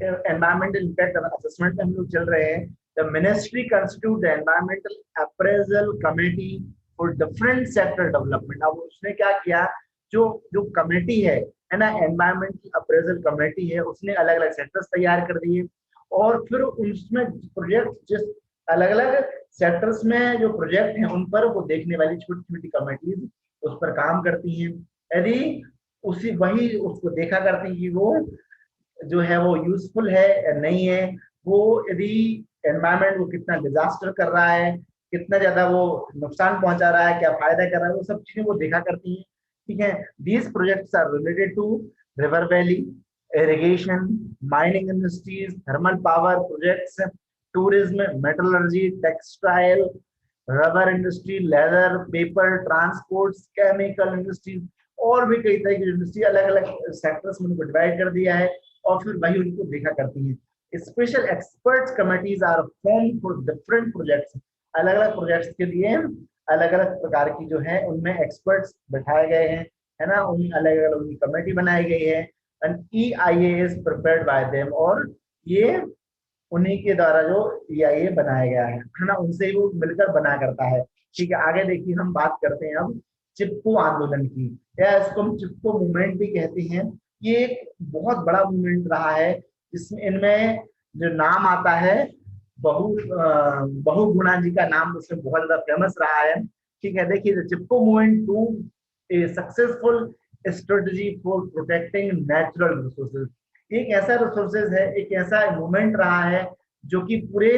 environmental impact assessment में हम लोग चल रहे हैं। The ministry constitute the environmental appraisal committee for different sector development. अब उसने क्या किया, जो कमेटी है ना, एनवायरमेंटल अप्रेजल कमेटी है, उसने अलग अलग सेक्टर्स तैयार कर दिए और फिर उसमें प्रोजेक्ट जिस अलग अलग सेक्टर्स में जो प्रोजेक्ट हैं उन पर वो देखने वाली छोटी छोटी कमेटीज उस पर काम करती हैं। यदि वही उसको देखा करती हैं कि वो जो है वो यूजफुल है या नहीं है, वो यदि एनवायरमेंट को कितना डिजास्टर कर रहा है, कितना ज्यादा वो नुकसान पहुंचा रहा है, क्या फायदा कर रहा है, वो सब चीजें वो देखा करती हैं, ठीक है। These projects are related to river valley, irrigation, mining industries, thermal power projects, tourism, metallurgy, textile, rubber industry, leather, paper, transport, chemical industries और भी कई तरह की इंडस्ट्री अलग अलग सेक्टर्स में उनको डिवाइड कर दिया है और फिर वही उनको देखा करती हैं। Special experts committees are formed for different projects. अलग अलग प्रोजेक्ट्स के लिए अलग अलग प्रकार की जो है उनमें एक्सपर्ट्स बैठाए गए हैं, है ना, उन अलग अलग उनकी कमेटी बनाई गई है। And EIA is prepared by them, और ये उन्हीं के द्वारा जो EIA बनाया गया है ना, उनसे ही वो मिलकर बना करता है, ठीक है। आगे देखिए हम बात करते हैं अब चिपको आंदोलन की, या इसको हम चिपको मूवमेंट भी कहते हैं। ये एक बहुत बड़ा मूवमेंट रहा है जिसमें इनमें जो नाम आता है बहुगुणा जी का नाम उसमें बहुत ज्यादा फेमस रहा है, ठीक है। देखिए Chipko movement to a successful strategy for protecting natural resources. एक ऐसा रिसोर्सेज है, एक ऐसा मूवमेंट रहा है जो कि पूरे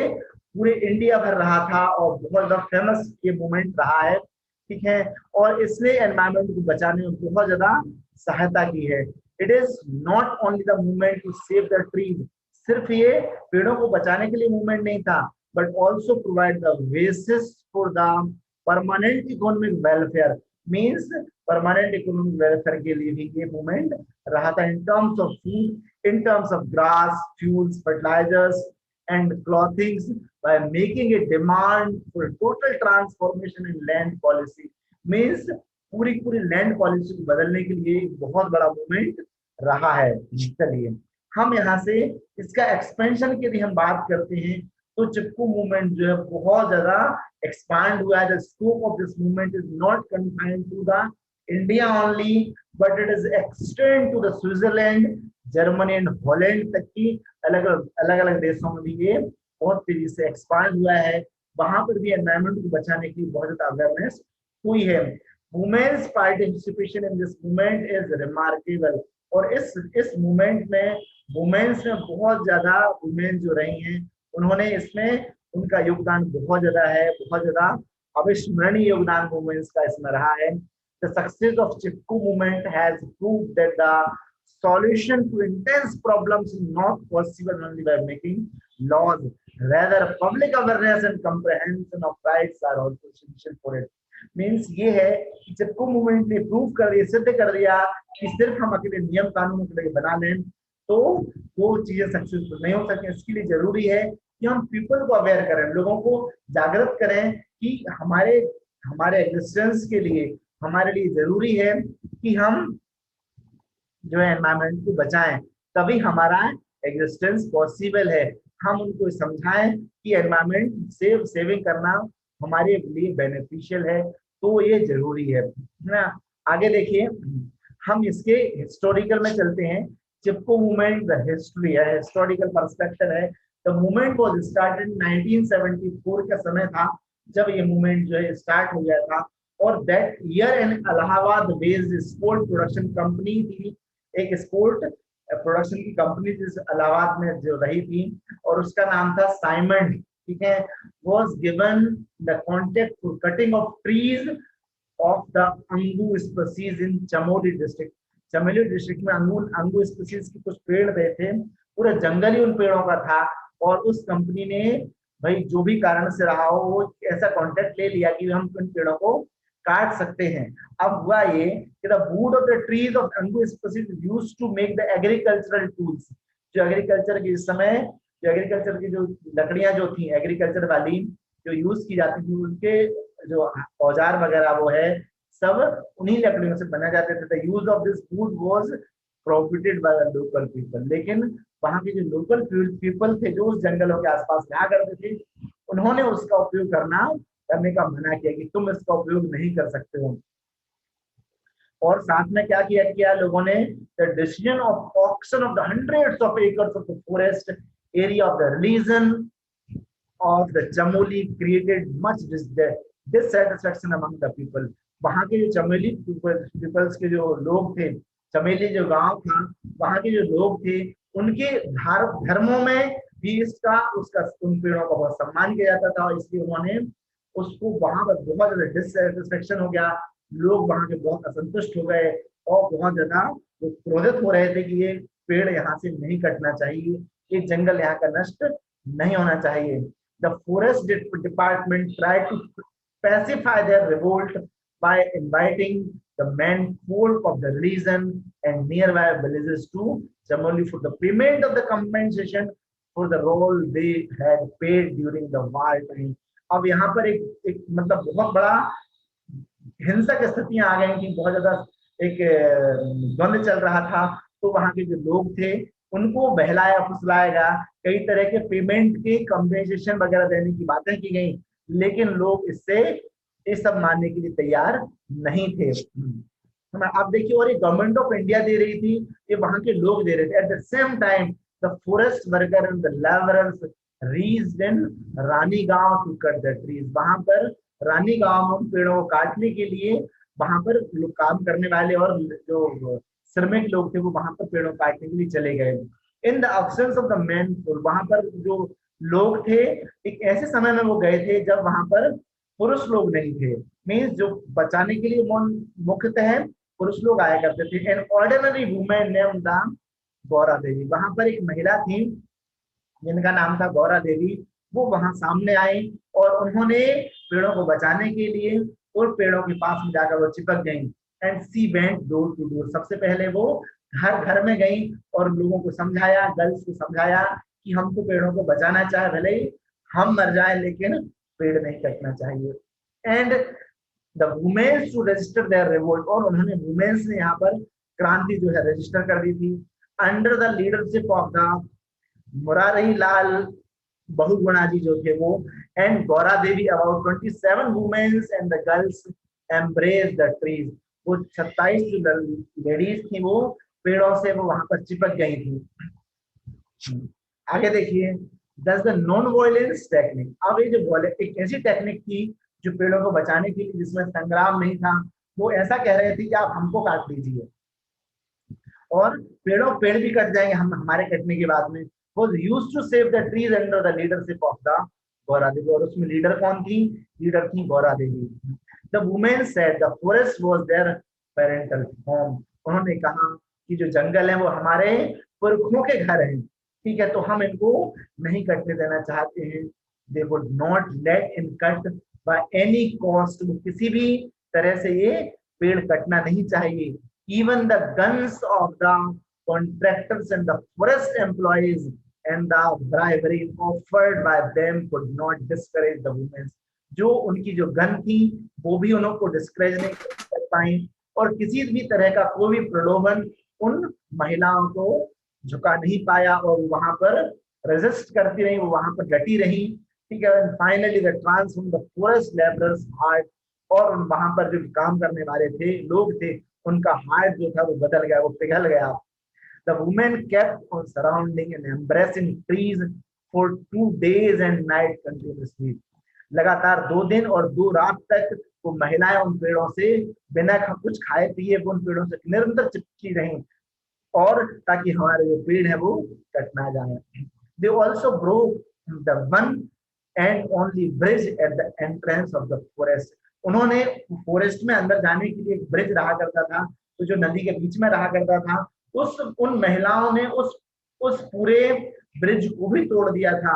पूरे इंडिया भर रहा था और बहुत ज्यादा फेमस ये मूवमेंट रहा है, ठीक है। और इसने एनवायरमेंट को बचाने में बहुत ज्यादा सहायता की है। It is not only the movement to save the trees, सिर्फ ये पेड़ों को बचाने के लिए मूवमेंट नहीं था, but also provide the basis for the permanent economic welfare. Means permanent economic welfare के लिए भी ये मूवमेंट रहा था, in terms of food, in terms of grass, fuels, fertilizers and clothings, by making a demand for total transformation in land policy. Means पूरी पूरी लैंड पॉलिसी को बदलने के लिए एक बहुत बड़ा मूवमेंट रहा है। चलिए हम यहाँ से इसका एक्सपेंशन की यदि हम बात करते हैं तो चिपको मूवमेंट जो है बहुत ज्यादा एक्सपांड हुआ है। The scope of this movement is not confined to the India only, but it is extend to the Switzerland, Germany and Holland तक की अलग अलग देशों में भी ये बहुत तेजी से एक्सपांड हुआ है। वहां पर भी एनवायरमेंट को बचाने की बहुत ज्यादा अवेयरनेस हुई है। Women's participation in this movement is remarkable. और इस मूवमेंट में वुमेन्स में बहुत ज्यादा वुमेन जो रही हैं, उन्होंने इसमें उनका योगदान बहुत ज्यादा है, बहुत ज्यादा अविस्मरणीय योगदान वुमेन्स का इसमें रहा है। The success of Chipko movement has proved that the solution to intense problems is not possible only by making laws. Rather, public awareness and comprehension of rights are also essential for it. Means ये है कि चिपको मूवमेंट ने प्रूव कर दिया, सिद्ध कर दिया कि सिर्फ हम अकेले नियम कानून के लिए बना लें तो वो चीजें सक्सेसफुल नहीं हो सकती। इसके लिए जरूरी है कि हम पीपल को अवेयर करें, लोगों को जागृत करें कि हमारे एग्जिस्टेंस के लिए, हमारे लिए जरूरी है कि हम जो है एनवायरमेंट को बचाएं, तभी हमारा एग्जिस्टेंस पॉसिबल है। हम उनको समझाएं कि एनवायरमेंट सेविंग करना हमारे लिए बेनिफिशियल है, तो ये जरूरी है ना। आगे देखिए, हम इसके हिस्टोरिकल में चलते हैं। चिपको मूवमेंट द हिस्ट्री है, हिस्टोरिकल पर्सपेक्टिव है। द मूवमेंट वाज स्टार्टेड 1974 का समय था जब ये मूवमेंट जो है स्टार्ट हो गया था। और that year in Allahabad based sport production company थी, एक स्पोर्ट प्रोडक्शन की कंपनी थी इलाहाबाद में जो रही थी, और उसका नाम था साइमंड, ठीक है। was given the contract for cutting of trees of the angu species in Chamoli district. Chamoli district में अंगू स्पीसीज के कुछ पेड़ रहे थे, पूरा जंगल ही उन पेड़ों का था। और उस कंपनी ने भाई जो भी कारण से रहा हो वो ऐसा कॉन्ट्रैक्ट ले लिया कि हम उन पेड़ों को काट सकते हैं। अब हुआ ये कि the wood of the trees of angu species used to make the agricultural tools. जो एग्रीकल्चर के समय जो एग्रीकल्चर की जो लकड़ियां जो थी एग्रीकल्चर वाली जो यूज की जाती थी, उनके जो औजार वगैरह वो है सब उन्हीं लकड़ियों से बनाए जाते थे। The use of this wood was profited by the local people. लेकिन वहां के जो लोकल पीपल थे जो उस जंगलों के आसपास रहा करते थे, उन्होंने उसका उपयोग करने का मना किया कि तुम इसका उपयोग नहीं कर सकते हो। और साथ में क्या किया लोगों ने, the decision of auction of the hundreds of acres of the forest area of the religion of the Chamoli created much dissatisfaction among the people. वहां के जो चमोली पीपल्स के जो लोग थे, चमेली जो गांव था, वहां के जो लोग थे, उनके धर्मों में भी उसका उन पेड़ों का बहुत सम्मान किया जाता था। इसलिए उन्होंने उसको वहां पर बहुत ज्यादा डिससैटिस्फैक्शन हो गया, लोग वहां के बहुत असंतुष्ट हो गए और बहुत ज्यादा क्रोधित हो रहे थे कि ये पेड़ यहाँ से नहीं कटना चाहिए, ये जंगल यहाँ का नष्ट नहीं होना चाहिए। The forest department tried to pacify their revolt by inviting the men folk of the region and nearby villages to Chamoli for the payment of the compensation for the role they had paid during the war time। अब यहाँ पर एक मतलब बहुत बड़ा हिंसक स्थितियां आ गई थी, बहुत ज्यादा एक द्वंद चल रहा था। तो वहां के जो लोग थे उनको बहलाया फुसलाया गया, कई तरह के पेमेंट के कंपेंसेशन वगैरह देने की बातें की गई, लेकिन लोग इससे ये सब मानने के लिए तैयार नहीं थे। आप देखिए, और ये गवर्नमेंट ऑफ इंडिया दे रही थी, ये वहां के लोग दे रहे थे। At the same time the forest worker and the labourers reached in Ranigaon to cut the trees. वहां पर रानीगांव में पेड़ों को काटने के लिए वहां पर काम करने वाले और जो श्रमिक लोग थे वो वहां पर पेड़ों काटने के लिए चले गए। In the absence of the man, वहां पर जो लोग थे एक ऐसे समय में वो गए थे जब वहां पर पुरुष लोग नहीं थे। मीन्स जो बचाने के लिए मुख्यतः पुरुष लोग आया करते थे। An ordinary women name the Gaura Devi. वहां पर एक महिला थी जिनका नाम था गौरा देवी। वो वहां सामने आई और उन्होंने पेड़ों को बचाने के लिए और पेड़ों के पास में जाकर वो चिपक गई। And she went door to door. सबसे पहले वो घर घर में गई और लोगों को समझाया, गर्ल्स को समझाया कि हमको पेड़ों को बचाना चाहे, भले ही हम मर जाए लेकिन पेड़ नहीं कटना चाहिए। And the women's to register their revolt. और उन्होंने वुमेन्स ने यहाँ पर क्रांति जो है रजिस्टर कर दी थी। Under the leadership of the Murari Lal Bahuguna ji जो थे वो and Gaura Devi, about 27 womens and the girls embrace the trees. वो 27 जो लेडीज थी वो पेड़ों से वो वहां पर चिपक गई थी। आगे देखिए, Thus the non-violence technique। अब ये जो एक ऐसी टेक्निक थी जो पेड़ों को बचाने के लिए जिसमें संग्राम नहीं था, वो ऐसा कह रहे थे कि आप हमको काट लीजिए और पेड़ भी कट जाएंगे हम हमारे कटने के बाद में। was used to save the trees under the leadership of the Gaura Devi, और उसमें लीडर कौन थी? लीडर थी Gaura Devi. The women said the forest was their parental home, उन्होंने कहा कि जो जंगल है वो हमारे पुरखों के घर हैं, ठीक है, तो हम इनको नहीं कटने देना चाहते हैं। They would not let in cut by any cost, वो किसी भी तरह से ये पेड़ कटना नहीं चाहिए। Even the guns of the contractors and the forest employees and the bribery offered by them could not discourage the women, जो उनकी जो गन थी वो भी उनको डिस्करेज नहीं कर पाई, और किसी भी तरह का कोई भी प्रलोभन उन महिलाओं को झुका नहीं पाया, और वहां पर रेजिस्ट करती रही, वो वहां पर डटी रही, ठीक है। Finally the transform the forest labourers heart, और वहां पर जो काम करने वाले थे लोग थे उनका हार्ट जो था वो बदल गया, वो पिघल गया। The women kept on surrounding and embracing trees for 2 days and night continuously, लगातार 2 दिन और 2 रात तक वो महिलाएं उन पेड़ों से बिना कुछ खाए पिए उन पेड़ों से निरंतर चिपकी रहीं, और ताकि हमारे जो पेड़ है वो कट ना जाए। They also broke the one and only bridge at the entrance of the forest, उन्होंने फॉरेस्ट में अंदर जाने के लिए एक ब्रिज रहा करता था, तो जो नदी के बीच में रहा करता था, उन महिलाओं ने उस पूरे ब्रिज को भी तोड़ दिया था,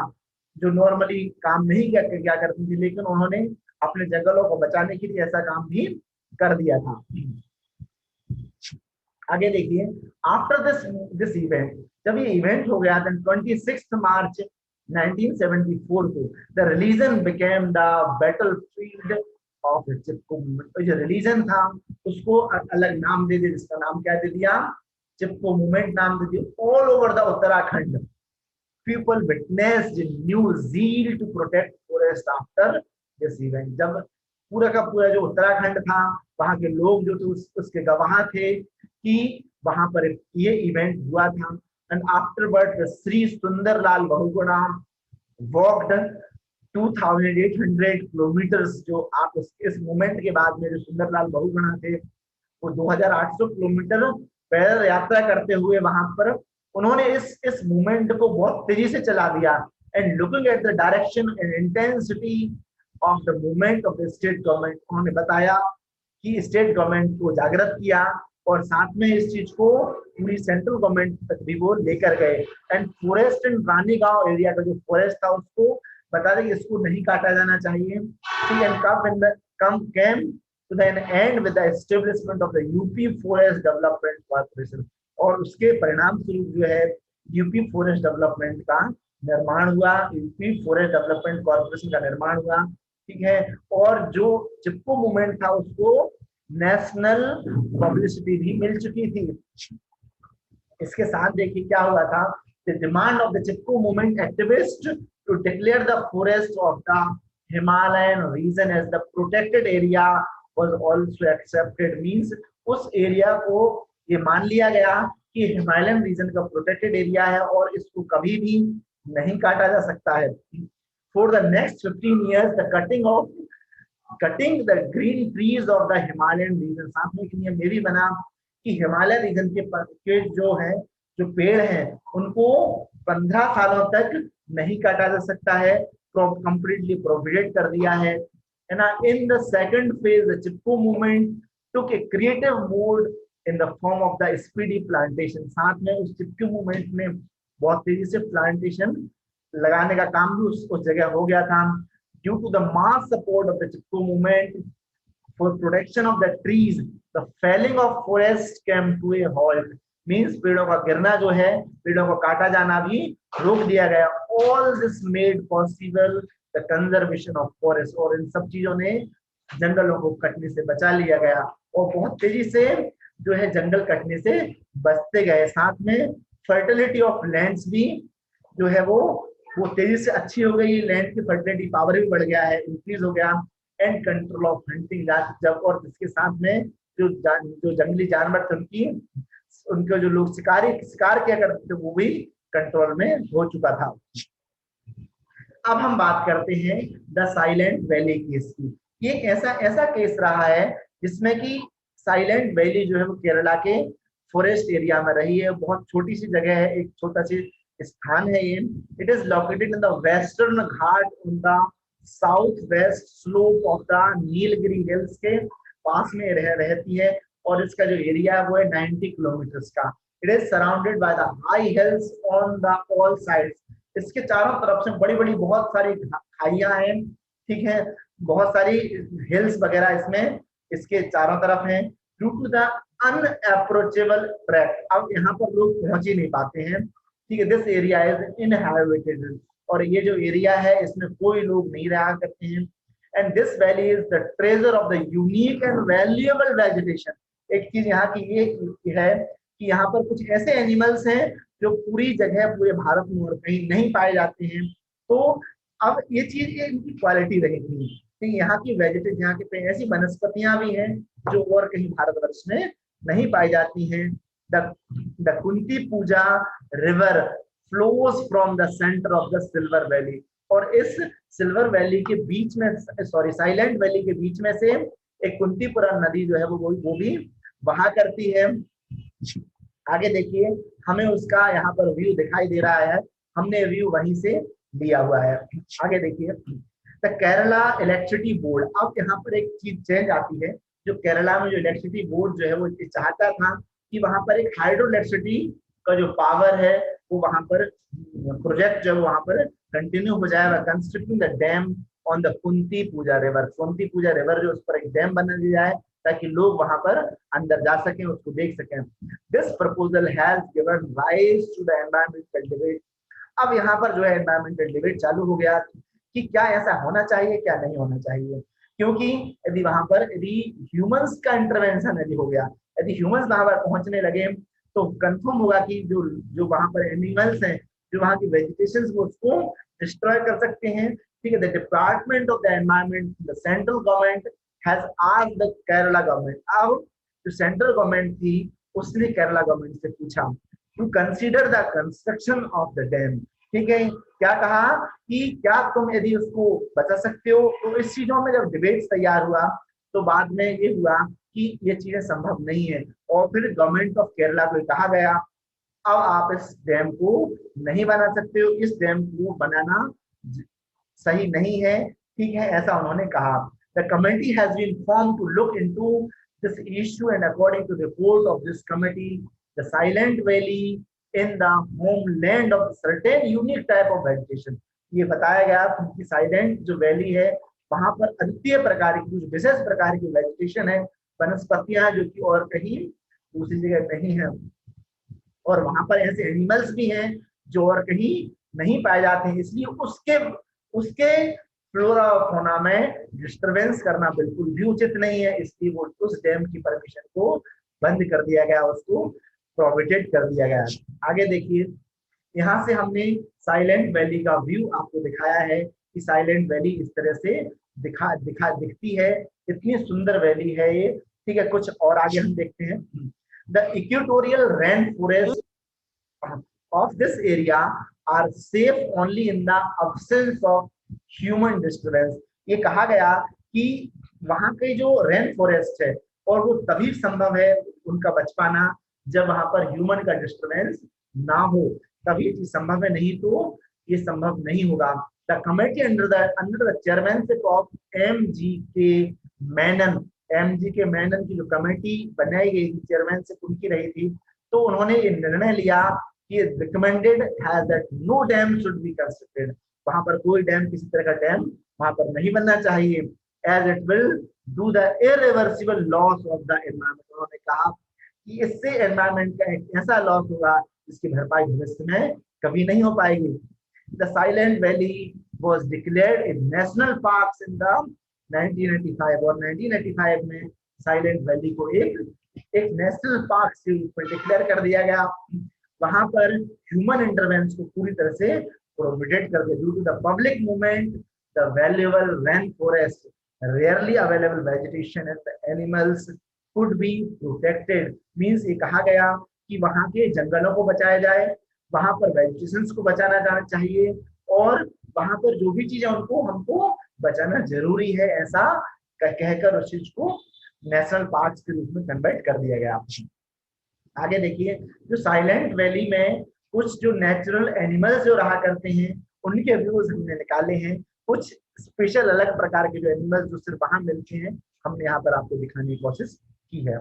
जो नॉर्मली काम नहीं क्या करती थी, लेकिन उन्होंने अपने जंगलों को बचाने के लिए ऐसा काम भी कर दिया था। आगे देखिए, आफ्टर दिस इवेंट, जब ये इवेंट हो गया था 26 मार्च 1974 को, the religion became the battlefield of Chipko movement, तो जो रिलीजन था उसको अलग नाम दे दिया, जिसका नाम क्या दे दिया? चिपको मूवमेंट नाम दे दिया। All over the Uttarakhand people witnessed new zeal to protect forest after this event, जब पूरा का पूरा जो उत्तराखंड था वहां के लोग जो थे उसके गवाह थे कि वहां पर ये इवेंट हुआ था। And afterward Shri Sunderlal Bahuguna walked 2800 kilometres, जो आप इस मूवमेंट के बाद में जो सुंदरलाल बहुगुणा थे वो 2800 किलोमीटर पैदल यात्रा करते हुए वहां पर उन्होंने इस मूवमेंट को बहुत तेजी से चला दिया। And looking at the direction and intensity of the movement of the state government, उन्होंने बताया कि स्टेट गवर्नमेंट को जागृत किया, और साथ में इस चीज को पूरी सेंट्रल गवर्नमेंट तक भी वो लेकर गए। And forest and Ranigaon area का जो फॉरेस्ट था उसको बता दें कि इसको नहीं काटा जाना चाहिए। To the end with the establishment of the UP Forest Development Corporation, और उसके परिणाम स्वरूप जो है यूपी फॉरेस्ट डेवलपमेंट का निर्माण हुआ, यूपी फॉरेस्ट डेवलपमेंट कॉर्पोरेशन का निर्माण हुआ, ठीक है। और जो चिपको मूवमेंट था उसको नेशनल पब्लिसिटी भी मिल चुकी थी। इसके साथ देखिए क्या हुआ था, the demand of the Chipko movement activist to declare the forest of the Himalayan region as the protected area was also accepted, means उस एरिया को ये मान लिया गया कि हिमालयन रीजन का प्रोटेक्टेड एरिया है और इसको कभी भी नहीं काटा जा सकता है। For the next 15 years the cutting the green trees of the Himalayan region, साथ में एक नियम ये भी बना कि हिमालय रीजन के जो है जो पेड़ हैं उनको 15 सालों तक नहीं काटा जा सकता है, कंप्लीटली प्रोहिबिटेड कर दिया है। And in the second phase, the Chipko movement took a creative mode in the form of the speedy plantation. साथ में उस चिपको मूवमेंट में बहुत तेजी से प्लांटेशन लगाने का काम भी उस जगह हो गया था। Due to the mass support of the Chipko movement for protection of the trees, the felling of forest came to a halt. Means पेड़ों का गिरना जो है, पेड़ों को काटा जाना भी रोक दिया गया। All this made possible the conservation of forest, और इन सब चीजों ने जंगलों को कटने से बचा लिया गया, और बहुत तेजी से जो है जंगल कटने से बचते गए। साथ में फर्टिलिटी ऑफ लैंड्स भी जो है वो तेजी से अच्छी हो गई, लैंड की फर्टिलिटी पावर भी बढ़ गया है, इंक्रीज हो गया। एंड कंट्रोल ऑफ हंटिंग, जब और इसके साथ में जो जंगली जानवर थे उनके जो लोग शिकार किया करते थे वो भी कंट्रोल में हो चुका था। अब हम बात करते हैं द साइलेंट वैली केस की। ये ऐसा केस रहा है जिसमें कि साइलेंट वैली जो है वो केरला के फॉरेस्ट एरिया में रही है, बहुत छोटी सी जगह है, एक छोटा सी स्थान है ये। It is located in the western Ghat on the south west slope of the Nilgiri hills के पास में रहती है, और इसका जो एरिया है वो है 90 किलोमीटर का। It is surrounded by the high heels on the all sides. इसके चारों तरफ से बड़ी बड़ी बहुत सारी खाइयां हैं, ठीक है, बहुत सारी हिल्स वगैरह इसमें इसके चारों तरफ हैं। Due to the unapproachable track, अब यहाँ पर लोग पहुंच ही नहीं पाते हैं, ठीक है। दिस एरिया इज इनहैबिटेड, और ये जो एरिया है इसमें कोई लोग नहीं रहा करते हैं। And this valley is the treasure of the unique and valuable vegetation. एक चीज यहाँ की ये है कि यहाँ पर कुछ ऐसे एनिमल्स हैं जो पूरी जगह पूरे भारत में और कहीं नहीं पाए जाते हैं। तो अब ये चीज इनकी क्वालिटी रहेगी, ठीक, यहाँ की वेजिटेशन, यहाँ के ऐसी वनस्पतियां भी हैं जो और कहीं भारतवर्ष में नहीं पाई जाती हैं। The Kunthipuzha river flows from the centre of the Silver Valley, और इस सिल्वर वैली के बीच में, सॉरी साइलेंट वैली के बीच में से एक कुंतीपुरा नदी जो है वो भी बहा करती है। आगे देखिए, हमें उसका यहाँ पर व्यू दिखाई दे रहा है, हमने व्यू वहीं से लिया हुआ है। आगे देखिए, द केरला इलेक्ट्रिसिटी बोर्ड। अब यहाँ पर एक चीज चेंज आती है, जो केरला में जो इलेक्ट्रिसिटी बोर्ड जो है वो चाहता था कि वहां पर एक हाइड्रो इलेक्ट्रिसिटी का जो पावर है वो वहां पर प्रोजेक्ट जो है वहां पर कंटिन्यू हो जाएगा। Constructing the dam on the Kunthipuzha river, Kunthipuzha river जो उस पर एक डैम बना दिया जाए ताकि लोग वहां पर अंदर जा सकें, उसको देख सकें। This proposal has given rise to the environmental debate. अब यहाँ पर जो है एनवायरमेंटल डिबेट चालू हो गया कि क्या ऐसा होना चाहिए, क्या नहीं होना चाहिए, क्योंकि यदि वहां पर यदि ह्यूमंस का इंटरवेंशन यदि हो गया, यदि ह्यूमंस वहां पर पहुंचने लगे तो कंफर्म होगा कि जो वहां पर एनिमल्स हैं, जो वहां की वेजिटेशन उसको डिस्ट्रॉय कर सकते हैं, ठीक है। The department of the environment, the central government has asked the Kerala government. अब जो सेंट्रल गवर्नमेंट थी उसने केरला गवर्नमेंट से पूछा to consider the construction of the dam, ठीक है। क्या कहा कि क्या तुम यदि उसको बचा सकते हो। तो इस चीजों में जब डिबेट तैयार हुआ तो बाद में ये हुआ कि ये चीजें संभव नहीं है, और फिर गवर्नमेंट ऑफ केरला को कहा गया अब आप इस डैम को नहीं बना सकते हो, इस डैम को बनाना सही नहीं है, ठीक है, ऐसा उन्होंने कहा। The committee has been form to look into this issue and according to report of this committee the silent Valley in the homeland of certain unique type of vegetation. ये बताया गया कि साइलेंट जो वैली है वहां पर अद्वितीय प्रकार की, कुछ विशेष प्रकार की वेजिटेशन है, वनस्पतियां जो कि और कहीं दूसरी जगह नहीं है, और वहां पर ऐसे एनिमल्स भी हैं जो और कहीं नहीं पाए जाते हैं। इसलिए उसके उसके फ्लोरा और फौना में डिस्टरबेंस करना बिल्कुल भी उचित नहीं है, इसलिए वो उस डैम की परमिशन को बंद कर दिया गया, उसको प्रोहिबिटेड कर दिया गया। आगे देखिए, यहाँ से हमने साइलेंट वैली का व्यू आपको दिखाया है कि साइलेंट वैली इस तरह से दिखती है, इतनी सुंदर वैली है ये, ठीक है। कुछ और आगे हम देखते हैं। The equatorial rain forest of this area are safe only in the absence of human disturbance। ये कहा गया कि वहां के जो रेन फॉरेस्ट है और वो तभी संभव है उनका बच पाना जब वहां पर ह्यूमन का डिस्टर्बेंस ना हो, तभी चीज संभव है, नहीं तो ये संभव नहीं होगा। The committee under the chairmanship of MGK Menon, MGK Menon की जो कमेटी बनाई गई थी, चेयरमैनशिप उनकी रही थी, तो उन्होंने ये निर्णय लिया कि रिकमेंडेड है that no dam should be constructed. वहां पर कोई डैम, किसी तरह का डैम वहां पर नहीं बनना चाहिए, as it will do the irreversible loss of the environment. उन्होंने कहा कि इससे एनवायरमेंट का एक ऐसा लॉस होगा जिसकी भरपाई भविष्य में कभी नहीं हो पाएगी। The silent valley was declared in national parks in the 1985, और 1985 में साइलेंट वैली को एक नेशनल पार्क के रूप में डिक्लेयर कर दिया गया। वहां पर ह्यूमन इंटरवेंशन को पूरी तरह से प्रोहिबिटेड कर दिया। Due to the public movement the valuable rain forest rarely available vegetation and the animals could be protected. Means ये कहा गया कि वहां के जंगलों को बचाया जाए, वहां पर वेजिटेशंस को बचाना जाना चाहिए, और वहां पर जो भी चीजें उनको हमको बचाना जरूरी है, ऐसा कहकर उस चीज को नेशनल पार्क के रूप में कन्वर्ट कर दिया गया। आगे देखिए, जो साइलेंट वैली में कुछ जो नेचुरल एनिमल्स जो रहा करते हैं उनके व्यूज हमने निकाले हैं। कुछ स्पेशल अलग प्रकार के जो एनिमल्स जो सिर्फ वहां मिलते हैं हमने यहाँ पर आपको दिखाने की कोशिश की है।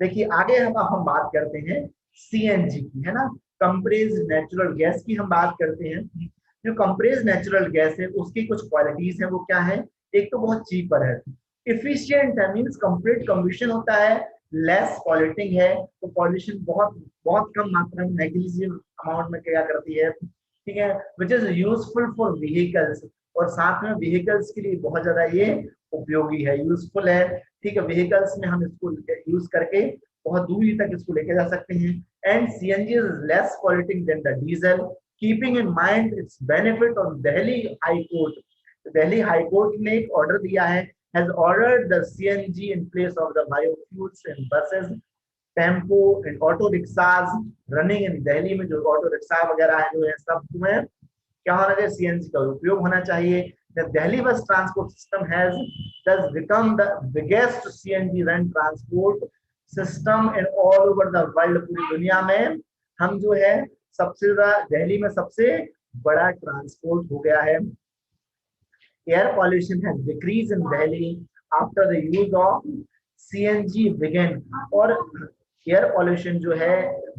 देखिए आगे हम बात करते हैं सीएनजी की, है ना, कंप्रेस्ड नेचुरल गैस की हम बात करते हैं। जो कंप्रेस्ड नेचुरल गैस है उसकी कुछ क्वालिटीज है, वो क्या है? एक तो बहुत चीपर है, इफिशियंट है, मींस कंप्लीट कम्बशन होता है, लेस पॉल्यूटिंग है, तो पॉल्यूशन बहुत बहुत कम मात्रा में, नेग्लिजिबल अमाउंट में क्या करती है, ठीक है, which is useful for vehicles, और साथ में व्हीकल्स के लिए बहुत ज्यादा ये उपयोगी है, यूजफुल है, ठीक है, व्हीकल्स में हम इसको यूज करके बहुत दूरी तक इसको लेके जा सकते हैं। And CNG is less polluting than the diesel, keeping in mind its benefit on Delhi High Court. Delhi High Court ने एक ऑर्डर दिया है, has ordered the CNG in place of the biofuels in buses, tempo and auto rickshaws running in Delhi में। जो ऑटो रिक्शा वगैरह है जो है सब में क्या होना चाहिए, सीएनजी का उपयोग होना चाहिए। The Delhi bus transport system has thus become the biggest CNG run transport system in all over the world। पूरी दुनिया में हम जो है सबसे ज्यादा दिल्ली में सबसे बड़ा ट्रांसपोर्ट हो गया है। Air pollution has decreased in Delhi after the use of CNG began। और एयर पॉल्यूशन जो है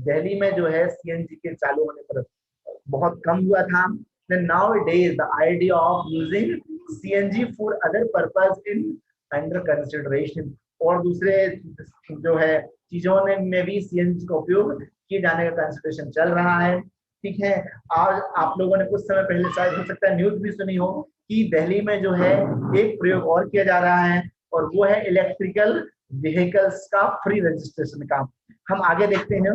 दिल्ली में जो है सीएनजी के चालू होने पर बहुत कम हुआ था। Then nowadays the idea of using CNG for other purpose in under consideration। और दूसरे जो है चीजों में भी सीएनजी का उपयोग किए जाने का कंसिडरेशन चल रहा है, ठीक है। आज आप लोगों ने कुछ समय पहले शायद हो सकता है न्यूज भी सुनी हो कि दिल्ली में जो है एक प्रयोग और किया जा रहा है, और वो है इलेक्ट्रिकल व्हीकल्स का फ्री रजिस्ट्रेशन का। हम आगे देखते हैं।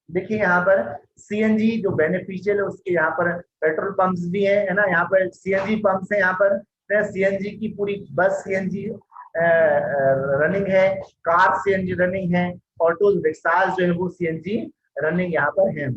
देखिए यहाँ पर सीएनजी जो बेनिफिशियल है उसके यहाँ पर पेट्रोल पंप्स भी है ना, यहाँ पर सीएनजी पंप्स है, यहाँ पर सीएनजी की पूरी बस सीएनजी रनिंग है, कार सीएनजी रनिंग है, ऑटो रिक्शाज जो है वो सीएनजी रनिंग यहाँ पर है।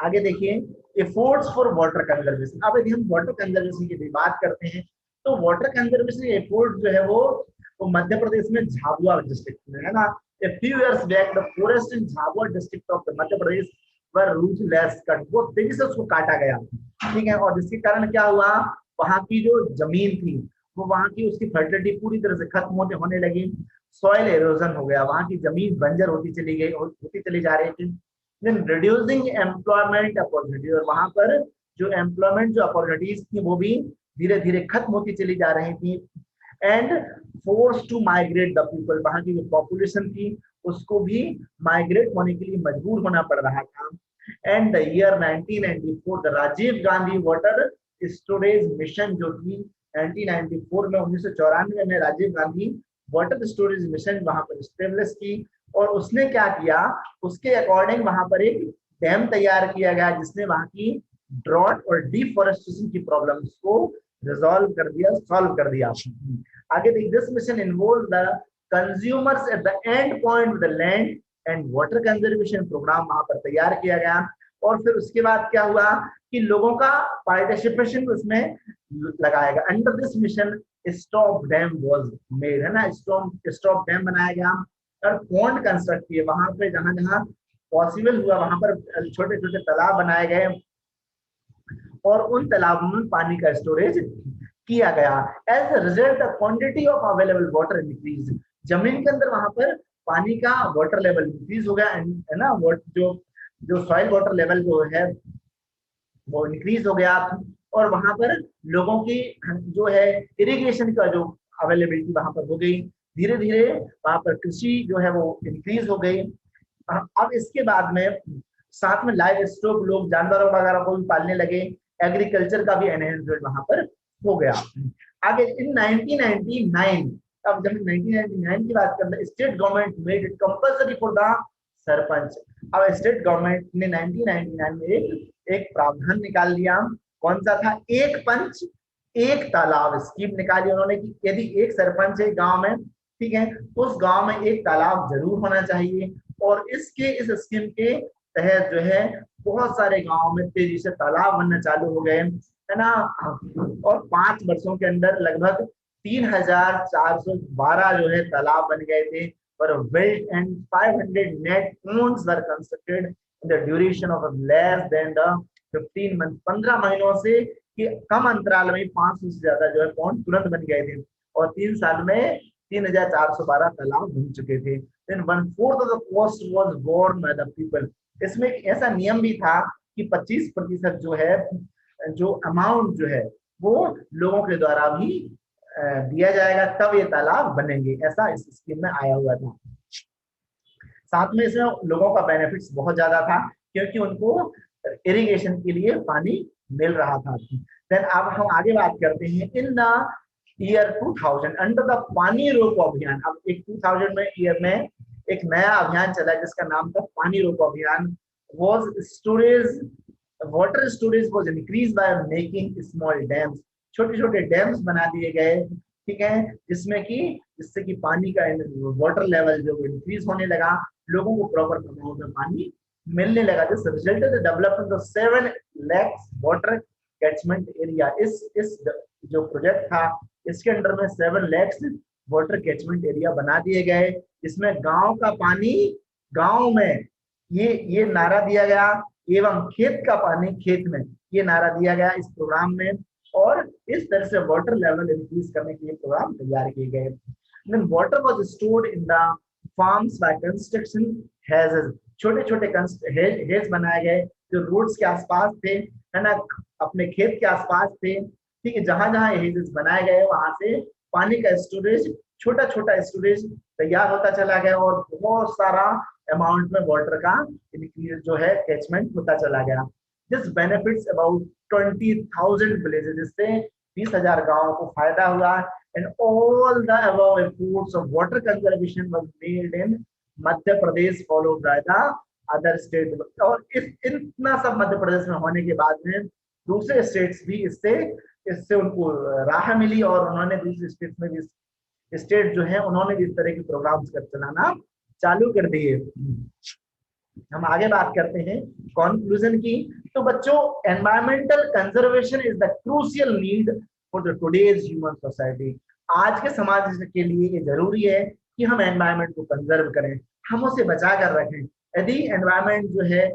आगे देखिए, एफर्ट्स फॉर वाटर कंजर्वेशन। अब यदि हम वाटर कंजर्वेशन की बात करते हैं तो वाटर कंजर्वेशन एफर्ट जो है वो मध्य प्रदेश में झाबुआ डिस्ट्रिक्ट में है ना। A few years back, the forest in Jhabua district of Madhya Pradesh were ruthless cut। वो तेजी से उसको काटा गया, ठीक है, और जिसके कारण क्या हुआ, वहां की जो जमीन थी वो वहां की उसकी फर्टिलिटी पूरी तरह से खत्म होने लगी, सॉइल एरोजन हो गया, वहां की जमीन बंजर होती चली जा रही थी। Then reducing employment opportunity, और वहां पर जो एम्प्लॉयमेंट जो अपॉर्चुनिटीज थी वो भी धीरे धीरे खत्म होती चली जा रही थी। And force to migrate the people, वहां की जो पॉपुलेशन थी उसको भी माइग्रेट होने के लिए मजबूर होना पड़ रहा था। And the year 1994 the Rajiv Gandhi water storage mission जो थी 1994 में 1994 में Rajiv Gandhi water storage mission वहां पर स्टेब्लिश की, और उसने क्या किया, उसके अकॉर्डिंग वहां पर एक डैम तैयार किया गया जिसने वहां की ड्रॉट और डिफॉरेस्टेशन की प्रॉब्लम्स को रिजॉल्व कर दिया, सॉल्व कर दिया। आगे देखिए, this mission involve the consumers at the end point with the land and water conservation programme वहां पर तैयार किया गया। और फिर उसके बाद क्या हुआ कि लोगों का पार्टिसिपेशन उसमें लगाया गया। Under this mission stop dam was made, है ना, स्टॉप डैम बनाया गया और पॉन्ड कंस्ट्रक्ट किए, वहां पे जहां जहां पॉसिबल हुआ वहां पर छोटे छोटे तालाब बनाए गए और उन तालाबों में पानी का स्टोरेज किया गया। As a result the quantity of available water increase, जमीन के अंदर वहां पर पानी का वाटर लेवल इंक्रीज हो गया, है ना, जो सॉइल वाटर लेवल जो है वो इंक्रीज हो गया, और वहां पर लोगों की जो है इरिगेशन का जो अवेलेबिलिटी वहां पर हो गई, धीरे धीरे वहां पर कृषि जो है वो इंक्रीज हो गई। अब इसके बाद में साथ में लाइव स्टॉक, लोग जानवरों वगैरह को भी पालने लगे, एग्रीकल्चर का भी एनहेंसमेंट वहां पर हो गया। आगे इन 1999, अब जब 1999 की बात करते हैं, state government made it compulsory for the sarpanch. अब स्टेट गवर्नमेंट ने 1999 में एक प्रावधान निकाल दिया, कौन सा था, एक पंच एक तालाब स्कीम निकाली उन्होंने कि यदि एक सरपंच है गांव में, ठीक है, तो उस गांव में एक तालाब जरूर होना चाहिए। और इस स्कीम के तहत जो है बहुत सारे गांवों में तेजी से तालाब बनना चालू हो गए, है ना, और 5 वर्षों के अंदर लगभग 3412 जो है तालाब बन गए थे। were built and 500 net ponds were constructed in the duration of less than the 15 months. 15 महीनों से कि कम अंतराल में 500 से ज्यादा जो है पॉन्ड तुरंत बन गए थे और 3 साल में 3412 तालाब बन चुके थे. Then 1/4 of the cost was borne by the people. इसमें ऐसा नियम भी था कि 25% जो है जो अमाउंट जो है वो लोगों के द्वारा भी दिया जाएगा, तब ये तालाब बनेंगे, ऐसा इस स्कीम में आया हुआ था. साथ में इसमें लोगों का बेनिफिट्स बहुत ज्यादा था क्योंकि उनको इरिगेशन के लिए पानी मिल रहा था. देन अब हम आगे बात करते हैं in the year 2000 under the पानी रोको अभियान. अब एक 2000 में ईयर में एक नया अभियान चला जिसका नाम था पानी रोको अभियान. Was storage water storage was increase by making small dams. छोटे छोटे डैम्स बना दिए गए, ठीक है, जिससे कि पानी का वाटर लेवल जो इंक्रीज होने लगा, लोगों को प्रॉपर अमाउंट में पानी मिलने लगा. This resulted the development of 7 lakh water catchment area. इस जो प्रोजेक्ट था इसके अंडर में 7 लाख वाटर कैचमेंट एरिया बना दिए गए. इसमें गांव का पानी गांव में ये नारा दिया गया एवं खेत का पानी खेत में, ये नारा दिया गया इस प्रोग्राम में. और इस तरह से वाटर लेवल इंक्रीज करने के लिए प्रोग्राम तैयार किए गए. Then water was stored in the farms by construction hazes. छोटे छोटे हेज बनाए गए जो रोड्स के आसपास थे, है ना, अपने खेत के आसपास थे, ठीक है. जहां जहां हेजेस बनाए गए वहां से पानी का स्टोरेज, छोटा छोटा स्टोरेज तैयार होता चला गया और बहुत सारा अमाउंट में वाटर का जो है कैचमेंट होता चला गया. This benefits about 20,000 villages. इससे 20,000 गांवों को फायदा हुआ. And all the above efforts of water conservation was made in Madhya Pradesh followed by the other state. और इतना सब मध्य प्रदेश में होने के बाद में दूसरे स्टेट्स भी इससे उनको राह मिली और उन्होंने दूसरे स्टेट्स में भी स्टेट जो है उन्होंने भी इस तरह के प्रोग्राम्स कर चलाना चालू कर दिए. हम आगे बात करते हैं कंक्लूजन की. तो बच्चों, environmental conservation is the crucial need for the today's human society. आज के समाज के लिए ये जरूरी है कि हम एनवायरमेंट को कंजर्व करें, हम उसे बचा कर रखें. यदि एनवायरमेंट जो है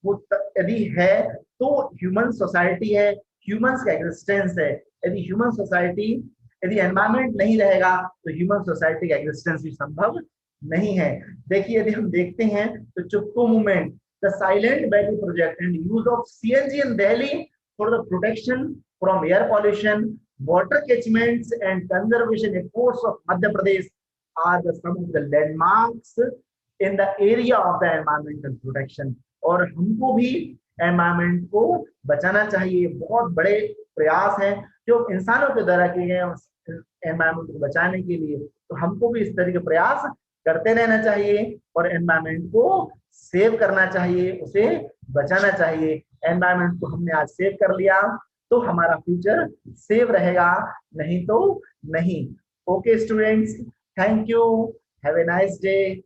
वो यदि है तो ह्यूमन सोसाइटी है, ह्यूमंस का एग्जिस्टेंस है. यदि एनवायरमेंट नहीं रहेगा तो ह्यूमन सोसाइटी का एग्जिस्टेंस भी संभव नहीं है. देखिए, यदि हम देखते हैं तो चुप्पू movement, the silent valley project and use of CNG in Delhi for the protection from air pollution, water catchments and conservation efforts of Madhya Pradesh are the some of the landmarks in the area of the environmental protection. और हमको भी एनवायरमेंट को बचाना चाहिए. बहुत बड़े प्रयास हैं जो इंसानों के द्वारा किए गए एनवायरमेंट को बचाने के लिए. तो हमको भी इस तरह के प्रयास करते रहना चाहिए और एनवायरमेंट को सेव करना चाहिए, उसे बचाना चाहिए. एनवायरमेंट को हमने आज सेव कर लिया तो हमारा फ्यूचर सेव रहेगा, नहीं तो नहीं. Okay students, thank you, have a nice day.